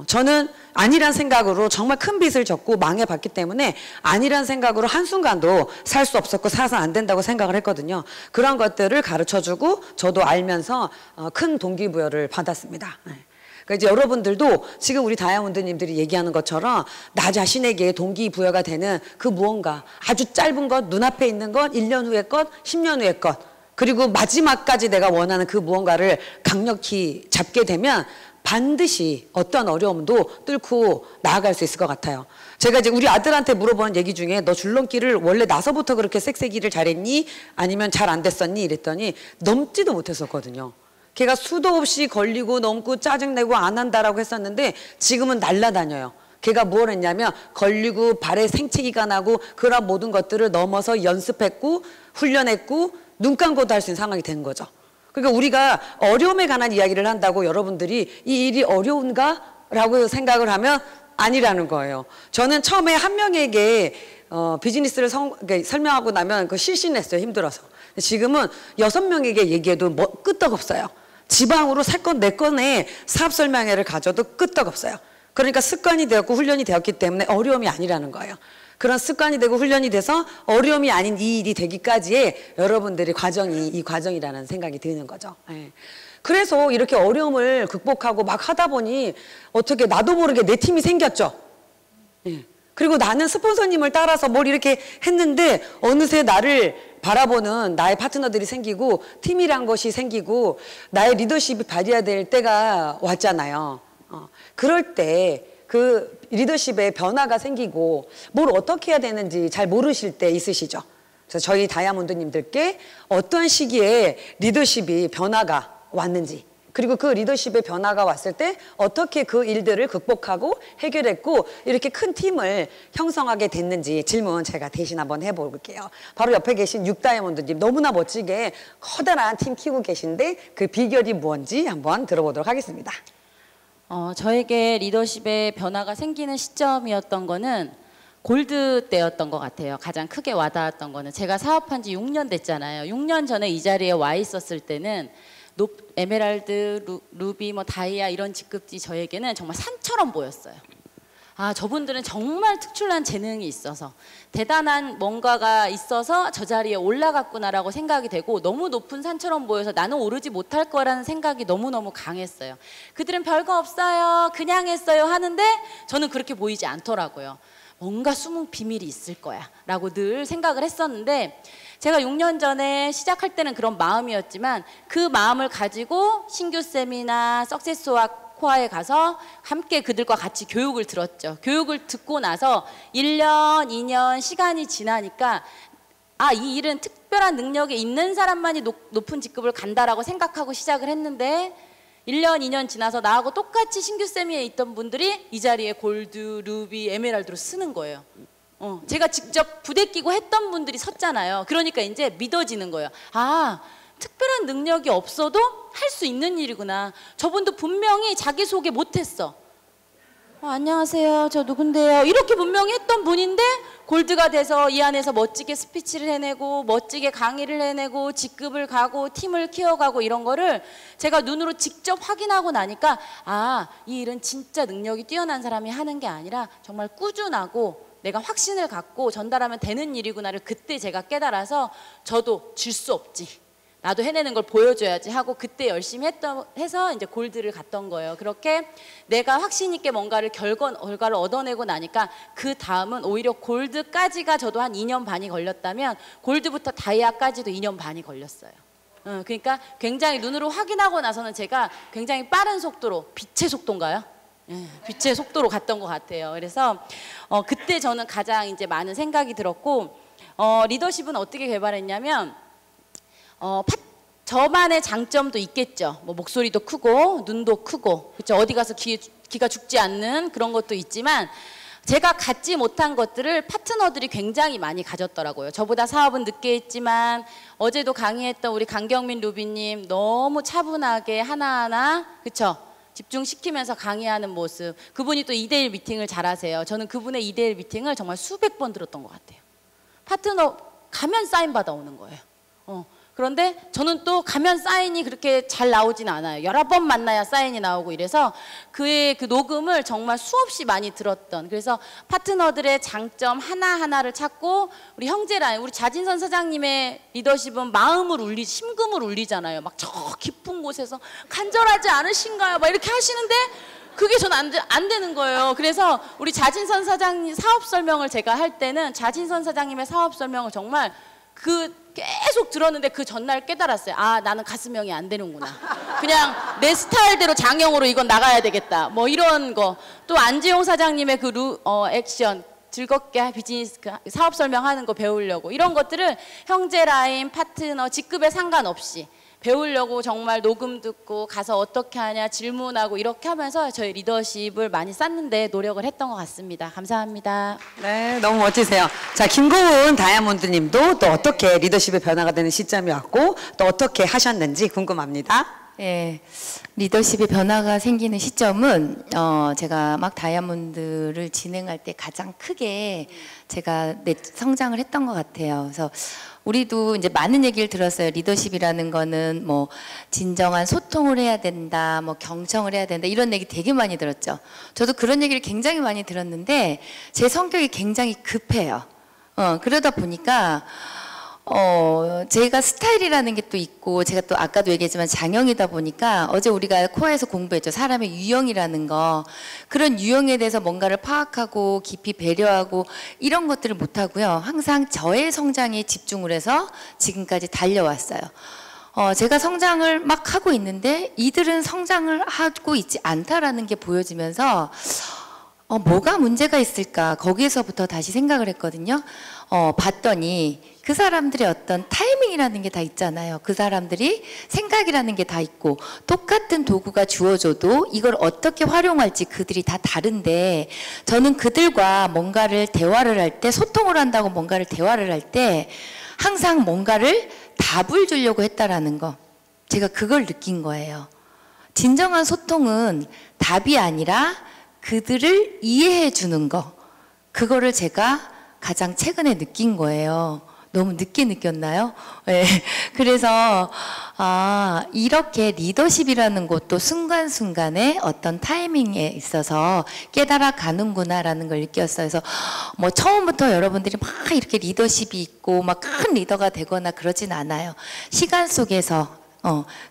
저는 아니란 생각으로 정말 큰 빚을 졌고 망해봤기 때문에 아니란 생각으로 한순간도 살 수 없었고 살아서 안 된다고 생각을 했거든요. 그런 것들을 가르쳐주고 저도 알면서 큰 동기부여를 받았습니다. 그러니까 이제 여러분들도 지금 우리 다이아몬드님들이 얘기하는 것처럼 나 자신에게 동기부여가 되는 그 무언가 아주 짧은 것, 눈앞에 있는 것, 1년 후의 것, 10년 후의 것, 그리고 마지막까지 내가 원하는 그 무언가를 강력히 잡게 되면 반드시 어떤 어려움도 뚫고 나아갈 수 있을 것 같아요. 제가 이제 우리 아들한테 물어보는 얘기 중에 너 줄넘기를 원래 나서부터 그렇게 섹세기를 잘했니? 아니면 잘 안 됐었니? 이랬더니 넘지도 못했었거든요. 걔가 수도 없이 걸리고 넘고 짜증내고 안 한다라고 했었는데 지금은 날라다녀요. 걔가 뭘 했냐면 걸리고 발에 생채기가 나고 그런 모든 것들을 넘어서 연습했고 훈련했고 눈 감고도 할 수 있는 상황이 된 거죠. 그러니까 우리가 어려움에 관한 이야기를 한다고 여러분들이 이 일이 어려운가? 라고 생각을 하면 아니라는 거예요. 저는 처음에 한 명에게 비즈니스를 설명하고 나면 그 실신했어요. 힘들어서. 지금은 6명에게 얘기해도 뭐 끄떡없어요. 지방으로 3건, 4건의 사업 설명회를 가져도 끄떡없어요. 그러니까 습관이 되었고 훈련이 되었기 때문에 어려움이 아니라는 거예요. 그런 습관이 되고 훈련이 돼서 어려움이 아닌 이 일이 되기까지의 여러분들의 과정이 이 과정이라는 생각이 드는 거죠. 예. 그래서 이렇게 어려움을 극복하고 막 하다 보니 어떻게 나도 모르게 내 팀이 생겼죠. 예. 그리고 나는 스폰서님을 따라서 뭘 이렇게 했는데 어느새 나를 바라보는 나의 파트너들이 생기고 팀이란 것이 생기고 나의 리더십이 발휘될 때가 왔잖아요. 그럴 때 그 리더십의 변화가 생기고 뭘 어떻게 해야 되는지 잘 모르실 때 있으시죠. 그래서 저희 다이아몬드님들께 어떤 시기에 리더십이 변화가 왔는지 그리고 그 리더십의 변화가 왔을 때 어떻게 그 일들을 극복하고 해결했고 이렇게 큰 팀을 형성하게 됐는지 질문 제가 대신 한번 해볼게요. 바로 옆에 계신 6다이아몬드님 너무나 멋지게 커다란 팀 키우고 계신데 그 비결이 뭔지 한번 들어보도록 하겠습니다. 저에게 리더십의 변화가 생기는 시점이었던 거는 골드 때였던 것 같아요. 가장 크게 와닿았던 거는 제가 사업한 지 6년 됐잖아요. 6년 전에 이 자리에 와 있었을 때는 에메랄드, 루비, 다이아 이런 직급이 저에게는 정말 산처럼 보였어요. 아, 저분들은 정말 특출난 재능이 있어서 대단한 뭔가가 있어서 저 자리에 올라갔구나라고 생각이 되고 너무 높은 산처럼 보여서 나는 오르지 못할 거라는 생각이 너무너무 강했어요. 그들은 별거 없어요. 그냥 했어요 하는데 저는 그렇게 보이지 않더라고요. 뭔가 숨은 비밀이 있을 거야 라고 늘 생각을 했었는데 제가 6년 전에 시작할 때는 그런 마음이었지만 그 마음을 가지고 신규 세미나 석세스와 코아에 가서 함께 그들과 같이 교육을 들었죠. 교육을 듣고 나서 1년, 2년 시간이 지나니까 아, 이 일은 특별한 능력이 있는 사람만이 높은 직급을 간다라고 생각하고 시작을 했는데 1년, 2년 지나서 나하고 똑같이 신규 세미에 있던 분들이 이 자리에 골드, 루비, 에메랄드로 쓰는 거예요. 제가 직접 부대 끼고 했던 분들이 섰잖아요. 그러니까 이제 믿어지는 거예요. 아, 특별한 능력이 없어도 할 수 있는 일이구나. 저분도 분명히 자기소개 못했어. 안녕하세요. 저 누군데요. 이렇게 분명히 했던 분인데 골드가 돼서 이 안에서 멋지게 스피치를 해내고 멋지게 강의를 해내고 직급을 가고 팀을 키워가고 이런 거를 제가 눈으로 직접 확인하고 나니까 아, 이 일은 진짜 능력이 뛰어난 사람이 하는 게 아니라 정말 꾸준하고 내가 확신을 갖고 전달하면 되는 일이구나를 그때 제가 깨달아서 저도 질 수 없지. 나도 해내는 걸 보여줘야지 하고 그때 열심히 해서 이제 골드를 갔던 거예요. 그렇게 내가 확신 있게 뭔가를 결과를 얻어내고 나니까 그 다음은 오히려 골드까지가 저도 한 2년 반이 걸렸다면 골드부터 다이아까지도 2년 반이 걸렸어요. 그러니까 굉장히 눈으로 확인하고 나서는 제가 굉장히 빠른 속도로 빛의 속도인가요? 빛의 속도로 갔던 것 같아요. 그래서 그때 저는 가장 이제 많은 생각이 들었고 리더십은 어떻게 개발했냐면 저만의 장점도 있겠죠. 뭐 목소리도 크고 눈도 크고 그렇죠. 어디 가서 기가 죽지 않는 그런 것도 있지만 제가 갖지 못한 것들을 파트너들이 굉장히 많이 가졌더라고요. 저보다 사업은 늦게 했지만 어제도 강의했던 우리 강경민 루비님 너무 차분하게 하나하나 그렇죠. 집중시키면서 강의하는 모습. 그분이 또 2대1 미팅을 잘하세요. 저는 그분의 2대1 미팅을 정말 수백 번 들었던 것 같아요. 파트너 가면 사인 받아오는 거예요. 그런데 저는 또 가면 사인이 그렇게 잘 나오진 않아요. 여러 번 만나야 사인이 나오고 이래서 그의 그 녹음을 정말 수없이 많이 들었던, 그래서 파트너들의 장점 하나하나를 찾고 우리 형제라인, 우리 자진선 사장님의 리더십은 마음을 심금을 울리잖아요. 막 저 깊은 곳에서 간절하지 않으신가요? 막 이렇게 하시는데 그게 전 안 되는 거예요. 그래서 우리 자진선 사장님 사업 설명을 제가 할 때는 자진선 사장님의 사업 설명을 정말 계속 들었는데 그 전날 깨달았어요. 아, 나는 가슴형이 안 되는구나. 그냥 내 스타일대로 장형으로 이건 나가야 되겠다. 뭐 이런 거. 또 안지용 사장님의 액션, 즐겁게 비즈니스 사업 설명하는 거 배우려고, 이런 것들을 형제 라인, 파트너, 직급에 상관없이 배우려고 정말 녹음 듣고 가서 어떻게 하냐 질문하고 이렇게 하면서 저희 리더십을 많이 쌓는데 노력을 했던 것 같습니다. 감사합니다. 네, 너무 멋지세요. 자, 김고은 다이아몬드 님도 또 어떻게 리더십의 변화가 되는 시점이 왔고 또 어떻게 하셨는지 궁금합니다. 네, 리더십의 변화가 생기는 시점은 제가 막 다이아몬드를 진행할 때 가장 크게 제가 성장을 했던 것 같아요. 그래서 우리도 이제 많은 얘기를 들었어요. 리더십이라는 거는 뭐 진정한 소통을 해야 된다, 뭐 경청을 해야 된다, 이런 얘기 되게 많이 들었죠. 저도 그런 얘기를 굉장히 많이 들었는데 제 성격이 굉장히 급해요. 그러다 보니까 제가 스타일이라는 게 또 있고, 제가 또 아까도 얘기했지만 장형이다 보니까 어제 우리가 코어에서 공부했죠. 사람의 유형이라는 거. 그런 유형에 대해서 뭔가를 파악하고 깊이 배려하고 이런 것들을 못하고요. 항상 저의 성장에 집중을 해서 지금까지 달려왔어요. 제가 성장을 막 하고 있는데 이들은 성장을 하고 있지 않다라는 게 보여지면서 뭐가 문제가 있을까, 거기에서부터 다시 생각을 했거든요. 봤더니 그 사람들의 어떤 타이밍이라는 게 다 있잖아요. 그 사람들이 생각이라는 게 다 있고, 똑같은 도구가 주어져도 이걸 어떻게 활용할지 그들이 다 다른데, 저는 그들과 뭔가를 대화를 할 때, 소통을 한다고 뭔가를 대화를 할 때 항상 뭔가를 답을 주려고 했다라는 거, 제가 그걸 느낀 거예요. 진정한 소통은 답이 아니라 그들을 이해해 주는 거, 그거를 제가 가장 최근에 느낀 거예요. 너무 늦게 느꼈나요? 네. 그래서 이렇게 리더십이라는 것도 순간순간에 어떤 타이밍에 있어서 깨달아 가는구나라는 걸 느꼈어요. 그래서 뭐 처음부터 여러분들이 막 이렇게 리더십이 있고 막 큰 리더가 되거나 그러진 않아요. 시간 속에서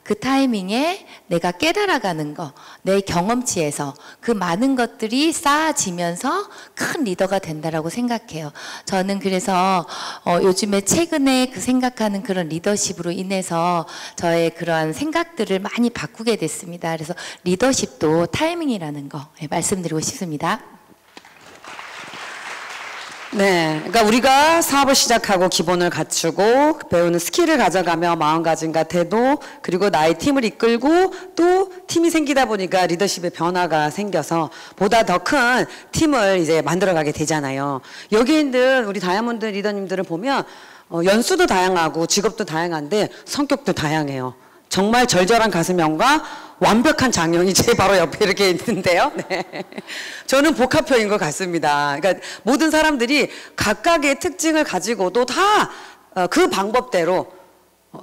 그 타이밍에 내가 깨달아가는 거, 내 경험치에서 그 많은 것들이 쌓아지면서 큰 리더가 된다라고 생각해요. 저는 그래서 요즘에 최근에 그 생각하는 그런 리더십으로 인해서 저의 그러한 생각들을 많이 바꾸게 됐습니다. 그래서 리더십도 타이밍이라는 거 말씀드리고 싶습니다. 네, 그러니까 우리가 사업을 시작하고 기본을 갖추고 배우는 스킬을 가져가며 마음가짐과 태도, 그리고 나의 팀을 이끌고 또 팀이 생기다 보니까 리더십의 변화가 생겨서 보다 더 큰 팀을 이제 만들어가게 되잖아요. 여기 있는 우리 다이아몬드 리더님들을 보면 연수도 다양하고 직업도 다양한데 성격도 다양해요. 정말 절절한 가슴형과 완벽한 장형이 제 바로 옆에 이렇게 있는데요. 네. 저는 복합형인 것 같습니다. 그러니까 모든 사람들이 각각의 특징을 가지고도 다 그 방법대로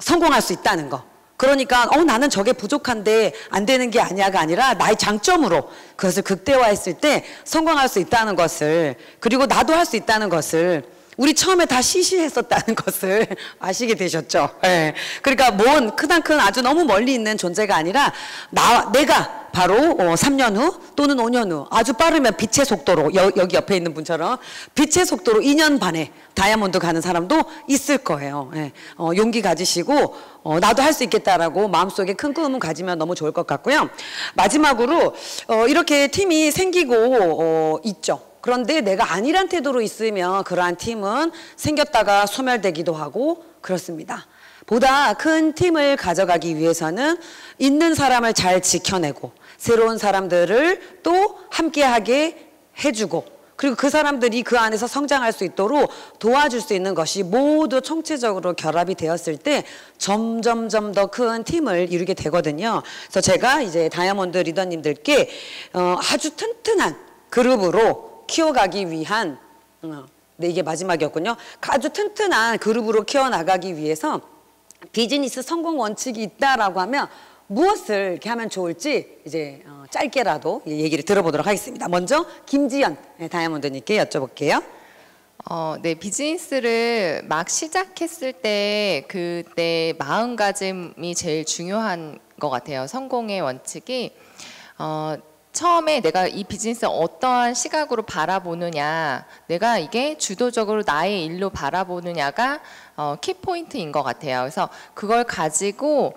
성공할 수 있다는 거. 그러니까 나는 저게 부족한데 안 되는 게 아니야가 아니라 나의 장점으로 그것을 극대화했을 때 성공할 수 있다는 것을, 그리고 나도 할 수 있다는 것을 우리 처음에 다 시시했었다는 것을 아시게 되셨죠. 네. 그러니까 뭔 크단큰 아주 너무 멀리 있는 존재가 아니라 내가 바로 3년 후 또는 5년 후 아주 빠르면 빛의 속도로 여기 옆에 있는 분처럼 빛의 속도로 2년 반에 다이아몬드 가는 사람도 있을 거예요. 네. 용기 가지시고 나도 할 수 있겠다라고 마음속에 큰 꿈을 가지면 너무 좋을 것 같고요. 마지막으로 이렇게 팀이 생기고 있죠. 그런데 내가 아니란 태도로 있으면 그러한 팀은 생겼다가 소멸되기도 하고 그렇습니다. 보다 큰 팀을 가져가기 위해서는 있는 사람을 잘 지켜내고 새로운 사람들을 또 함께하게 해주고, 그리고 그 사람들이 그 안에서 성장할 수 있도록 도와줄 수 있는 것이 모두 총체적으로 결합이 되었을 때 점점점 더 큰 팀을 이루게 되거든요. 그래서 제가 이제 다이아몬드 리더님들께 아주 튼튼한 그룹으로 키워가기 위한, 네, 이게 마지막이었군요. 아주 튼튼한 그룹으로 키워나가기 위해서 비즈니스 성공 원칙이 있다라고 하면 무엇을 이렇게 하면 좋을지 이제 짧게라도 얘기를 들어보도록 하겠습니다. 먼저 김지연 다이아몬드님께 여쭤볼게요. 네, 비즈니스를 막 시작했을 때 그때 마음가짐이 제일 중요한 것 같아요. 성공의 원칙이 처음에 내가 이 비즈니스를 어떠한 시각으로 바라보느냐, 내가 이게 주도적으로 나의 일로 바라보느냐가 키포인트인 것 같아요. 그래서 그걸 가지고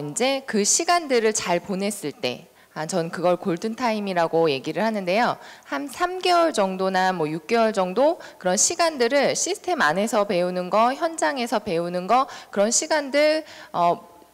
이제 그 시간들을 잘 보냈을 때, 전 그걸 골든타임이라고 얘기를 하는데요. 한 3개월 정도나 뭐 6개월 정도 그런 시간들을 시스템 안에서 배우는 거, 현장에서 배우는 거, 그런 시간들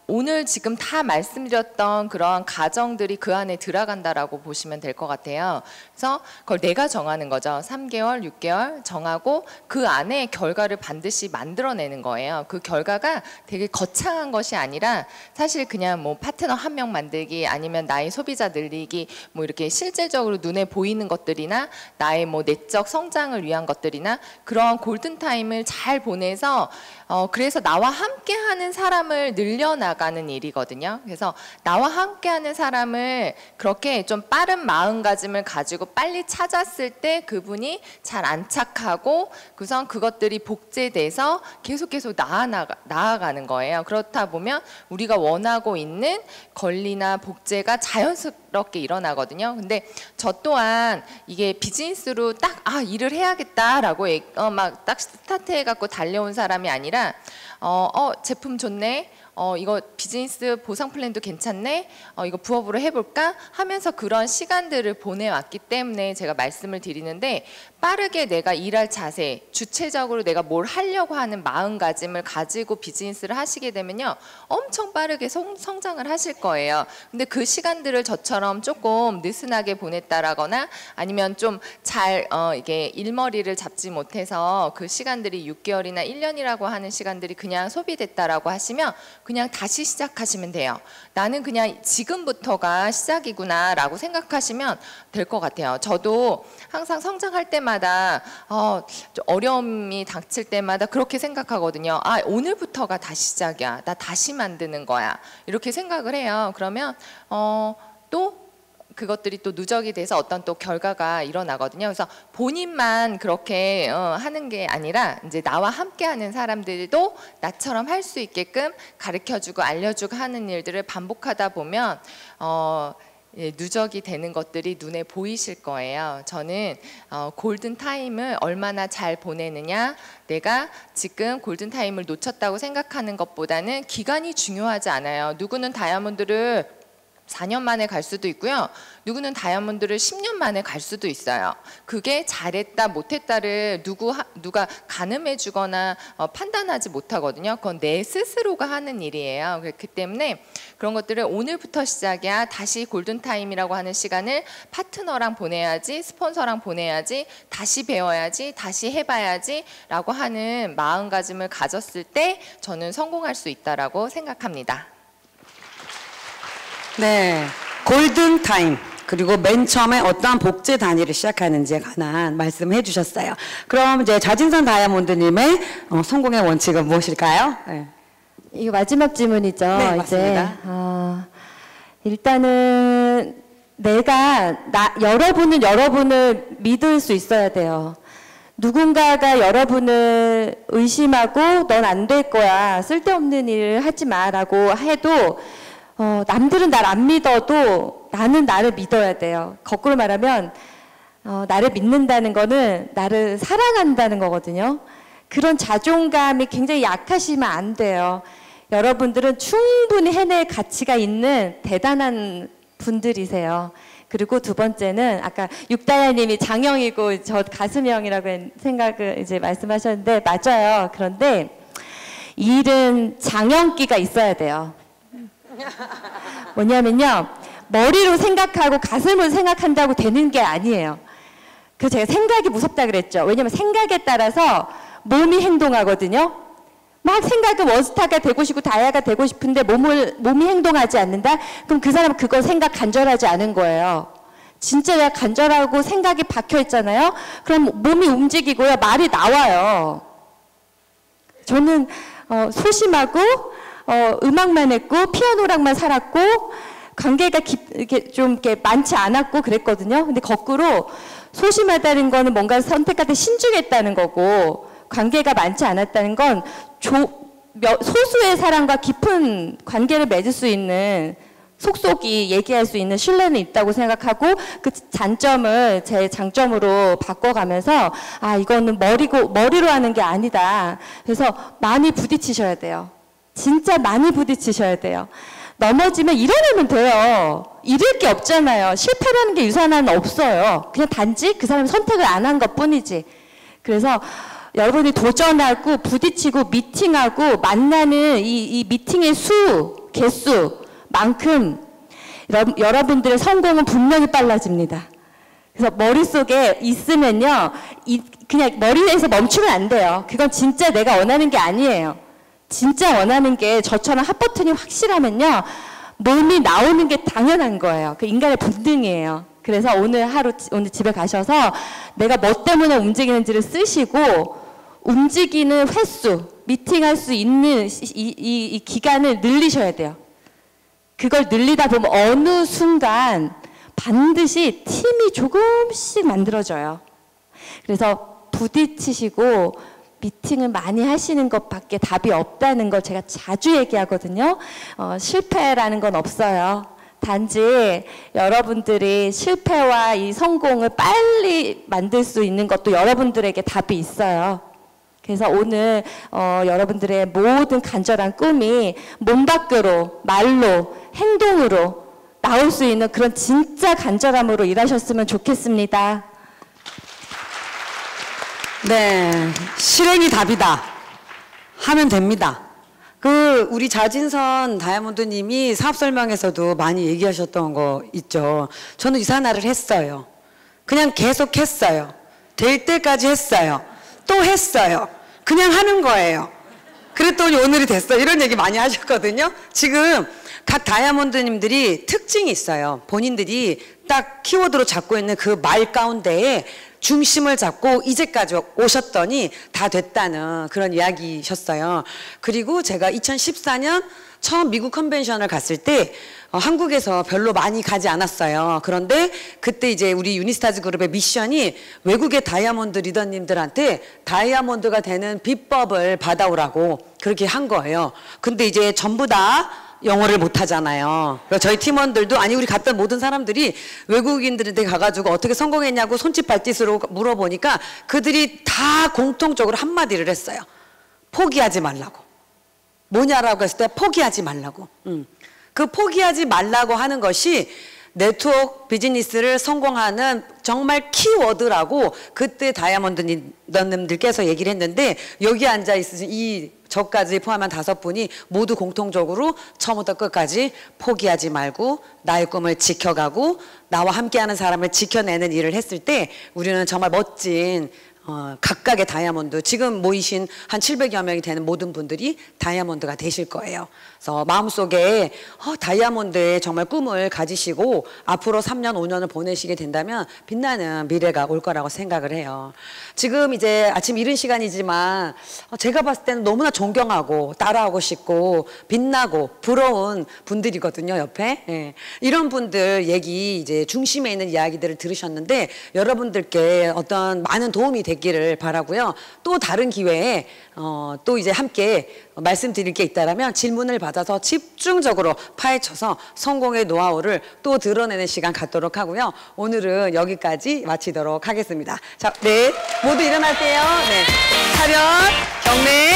오늘 지금 다 말씀드렸던 그런 가정들이 그 안에 들어간다라고 보시면 될 것 같아요. 그래서 그걸 내가 정하는 거죠. 3개월, 6개월 정하고 그 안에 결과를 반드시 만들어내는 거예요. 그 결과가 되게 거창한 것이 아니라 사실 그냥 뭐 파트너 한 명 만들기 아니면 나의 소비자 늘리기 뭐 이렇게 실질적으로 눈에 보이는 것들이나 나의 뭐 내적 성장을 위한 것들이나 그런 골든타임을 잘 보내서 그래서 나와 함께하는 사람을 늘려나가는 일이거든요. 그래서 나와 함께하는 사람을 그렇게 좀 빠른 마음가짐을 가지고 빨리 찾았을 때 그분이 잘 안착하고 우선 그것들이 복제돼서 계속 나아가는 거예요. 그렇다 보면 우리가 원하고 있는 권리나 복제가 자연스럽게 일어나거든요. 근데 저 또한 이게 비즈니스로 딱 일을 해야겠다라고 막 딱 스타트해갖고 달려온 사람이 아니라 제품 좋네. 이거 비즈니스 보상 플랜도 괜찮네. 이거 부업으로 해볼까? 하면서 그런 시간들을 보내왔기 때문에 제가 말씀을 드리는데 빠르게 내가 일할 자세, 주체적으로 내가 뭘 하려고 하는 마음가짐을 가지고 비즈니스를 하시게 되면요. 엄청 빠르게 성장을 하실 거예요. 근데 그 시간들을 저처럼 조금 느슨하게 보냈다라거나 아니면 좀 잘 이게 일머리를 잡지 못해서 그 시간들이 6개월이나 1년이라고 하는 시간들이 그냥 소비됐다라고 하시면 그냥 다시 시작하시면 돼요. 나는 그냥 지금부터가 시작이구나 라고 생각하시면 될 것 같아요. 저도 항상 성장할 때마다 어려움이 닥칠 때마다 그렇게 생각하거든요. 오늘부터가 다시 시작이야. 나 다시 만드는 거야. 이렇게 생각을 해요. 그러면 또 그것들이 또 누적이 돼서 어떤 또 결과가 일어나거든요. 그래서 본인만 그렇게 하는 게 아니라 이제 나와 함께하는 사람들도 나처럼 할 수 있게끔 가르쳐주고 알려주고 하는 일들을 반복하다 보면 누적이 되는 것들이 눈에 보이실 거예요. 저는 골든타임을 얼마나 잘 보내느냐, 내가 지금 골든타임을 놓쳤다고 생각하는 것보다는 기간이 중요하지 않아요. 누구는 다이아몬드를 4년 만에 갈 수도 있고요. 누구는 다이아몬드를 10년 만에 갈 수도 있어요. 그게 잘했다 못했다를 누가 가늠해 주거나 판단하지 못하거든요. 그건 내 스스로가 하는 일이에요. 그렇기 때문에 그런 것들을 오늘부터 시작이야. 다시 골든타임이라고 하는 시간을 파트너랑 보내야지, 스폰서랑 보내야지, 다시 배워야지, 다시 해봐야지 라고 하는 마음가짐을 가졌을 때 저는 성공할 수 있다라고 생각합니다. 네, 골든타임 그리고 맨 처음에 어떠한 복제 단위를 시작하는지에 관한 말씀을 해주셨어요. 그럼 이제 자진선 다이아몬드님의 성공의 원칙은 무엇일까요? 네. 이거 마지막 질문이죠. 네, 맞습니다. 일단은 내가 여러분을 믿을 수 있어야 돼요. 누군가가 여러분을 의심하고 넌 안 될 거야, 쓸데없는 일을 하지 마라고 해도 남들은 날 안 믿어도 나는 나를 믿어야 돼요. 거꾸로 말하면 나를 믿는다는 거는 나를 사랑한다는 거거든요. 그런 자존감이 굉장히 약하시면 안 돼요. 여러분들은 충분히 해낼 가치가 있는 대단한 분들이세요. 그리고 두 번째는 아까 육다야님이 장형이고 저 가슴형이라고 생각을 이제 말씀하셨는데 맞아요. 그런데 이 일은 장형기가 있어야 돼요. 뭐냐면요, 머리로 생각하고 가슴으로 생각한다고 되는 게 아니에요. 그래서 제가 생각이 무섭다 그랬죠. 왜냐면 생각에 따라서 몸이 행동하거든요. 막 생각은 원스타가 되고 싶고 다이아가 되고 싶은데 몸이 행동하지 않는다? 그럼 그 사람은 그걸 생각 간절하지 않은 거예요. 진짜 내가 간절하고 생각이 박혀 있잖아요. 그럼 몸이 움직이고요, 말이 나와요. 저는 소심하고 음악만 했고 피아노랑만 살았고 관계가 이렇게 많지 않았고 그랬거든요. 근데 거꾸로 소심하다는 거는 뭔가 선택할 때 신중했다는 거고 관계가 많지 않았다는 건 소수의 사람과 깊은 관계를 맺을 수 있는 속속이 얘기할 수 있는 신뢰는 있다고 생각하고 그 단점을 제 장점으로 바꿔가면서 이거는 머리로 하는 게 아니다. 그래서 많이 부딪히셔야 돼요. 진짜 많이 부딪히셔야 돼요. 넘어지면 일어나면 돼요. 잃을 게 없잖아요. 실패라는 게 유산은 없어요. 그냥 단지 그 사람이 선택을 안 한 것뿐이지. 그래서 여러분이 도전하고 부딪히고 미팅하고 만나는 이 미팅의 개수만큼 여러분들의 성공은 분명히 빨라집니다. 그래서 머릿속에 있으면요, 그냥 머리에서 멈추면 안 돼요. 그건 진짜 내가 원하는 게 아니에요. 진짜 원하는 게 저처럼 핫버튼이 확실하면요, 몸이 나오는 게 당연한 거예요. 그 인간의 본능이에요. 그래서 오늘 집에 가셔서 내가 뭐 때문에 움직이는지를 쓰시고 움직이는 횟수, 미팅할 수 있는 이 기간을 늘리셔야 돼요. 그걸 늘리다 보면 어느 순간 반드시 팀이 조금씩 만들어져요. 그래서 부딪히시고 미팅을 많이 하시는 것밖에 답이 없다는 걸 제가 자주 얘기하거든요. 실패라는 건 없어요. 단지 여러분들이 실패와 이 성공을 빨리 만들 수 있는 것도 여러분들에게 답이 있어요. 그래서 오늘 여러분들의 모든 간절한 꿈이 몸 밖으로, 말로, 행동으로 나올 수 있는 그런 진짜 간절함으로 일하셨으면 좋겠습니다. 네, 실행이 답이다 하면 됩니다. 우리 자진선 다이아몬드님이 사업 설명에서도 많이 얘기하셨던 거 있죠. 저는 이사나를 했어요. 그냥 계속 했어요. 될 때까지 했어요. 또 했어요. 그냥 하는 거예요. 그랬더니 오늘이 됐어요. 이런 얘기 많이 하셨거든요. 지금 각 다이아몬드님들이 특징이 있어요. 본인들이 딱 키워드로 잡고 있는 그 말 가운데에 중심을 잡고 이제까지 오셨더니 다 됐다는 그런 이야기셨어요. 그리고 제가 2014년 처음 미국 컨벤션을 갔을 때 한국에서 별로 많이 가지 않았어요. 그런데 그때 이제 우리 유니스타즈 그룹의 미션이 외국의 다이아몬드 리더님들한테 다이아몬드가 되는 비법을 받아오라고 그렇게 한 거예요. 근데 이제 전부 다 영어를 못하잖아요. 저희 팀원들도 우리 갔던 모든 사람들이 외국인들한테 가가지고 어떻게 성공했냐고 손짓 발짓으로 물어보니까 그들이 다 공통적으로 한마디를 했어요. 포기하지 말라고. 뭐냐라고 했을 때 포기하지 말라고. 그 포기하지 말라고 하는 것이 네트워크 비즈니스를 성공하는 정말 키워드라고 그때 다이아몬드님들께서 얘기를 했는데 여기 앉아 있으신 저까지 포함한 5분이 모두 공통적으로 처음부터 끝까지 포기하지 말고 나의 꿈을 지켜가고 나와 함께하는 사람을 지켜내는 일을 했을 때 우리는 정말 멋진 각각의 다이아몬드, 지금 모이신 한 700여 명이 되는 모든 분들이 다이아몬드가 되실 거예요. 그래서 마음속에 다이아몬드의 정말 꿈을 가지시고 앞으로 3년, 5년을 보내시게 된다면 빛나는 미래가 올 거라고 생각을 해요. 지금 이제 아침 이른 시간이지만 제가 봤을 때는 너무나 존경하고 따라하고 싶고 빛나고 부러운 분들이거든요, 옆에. 예. 이런 분들 얘기 이제 중심에 있는 이야기들을 들으셨는데 여러분들께 어떤 많은 도움이 되기를 바라고요. 또 다른 기회에 또 이제 함께 말씀드릴 게 있다라면 질문을 받아서 집중적으로 파헤쳐서 성공의 노하우를 또 드러내는 시간 갖도록 하고요. 오늘은 여기까지 마치도록 하겠습니다. 자, 네, 모두 일어나세요. 네, 차렷, 경례.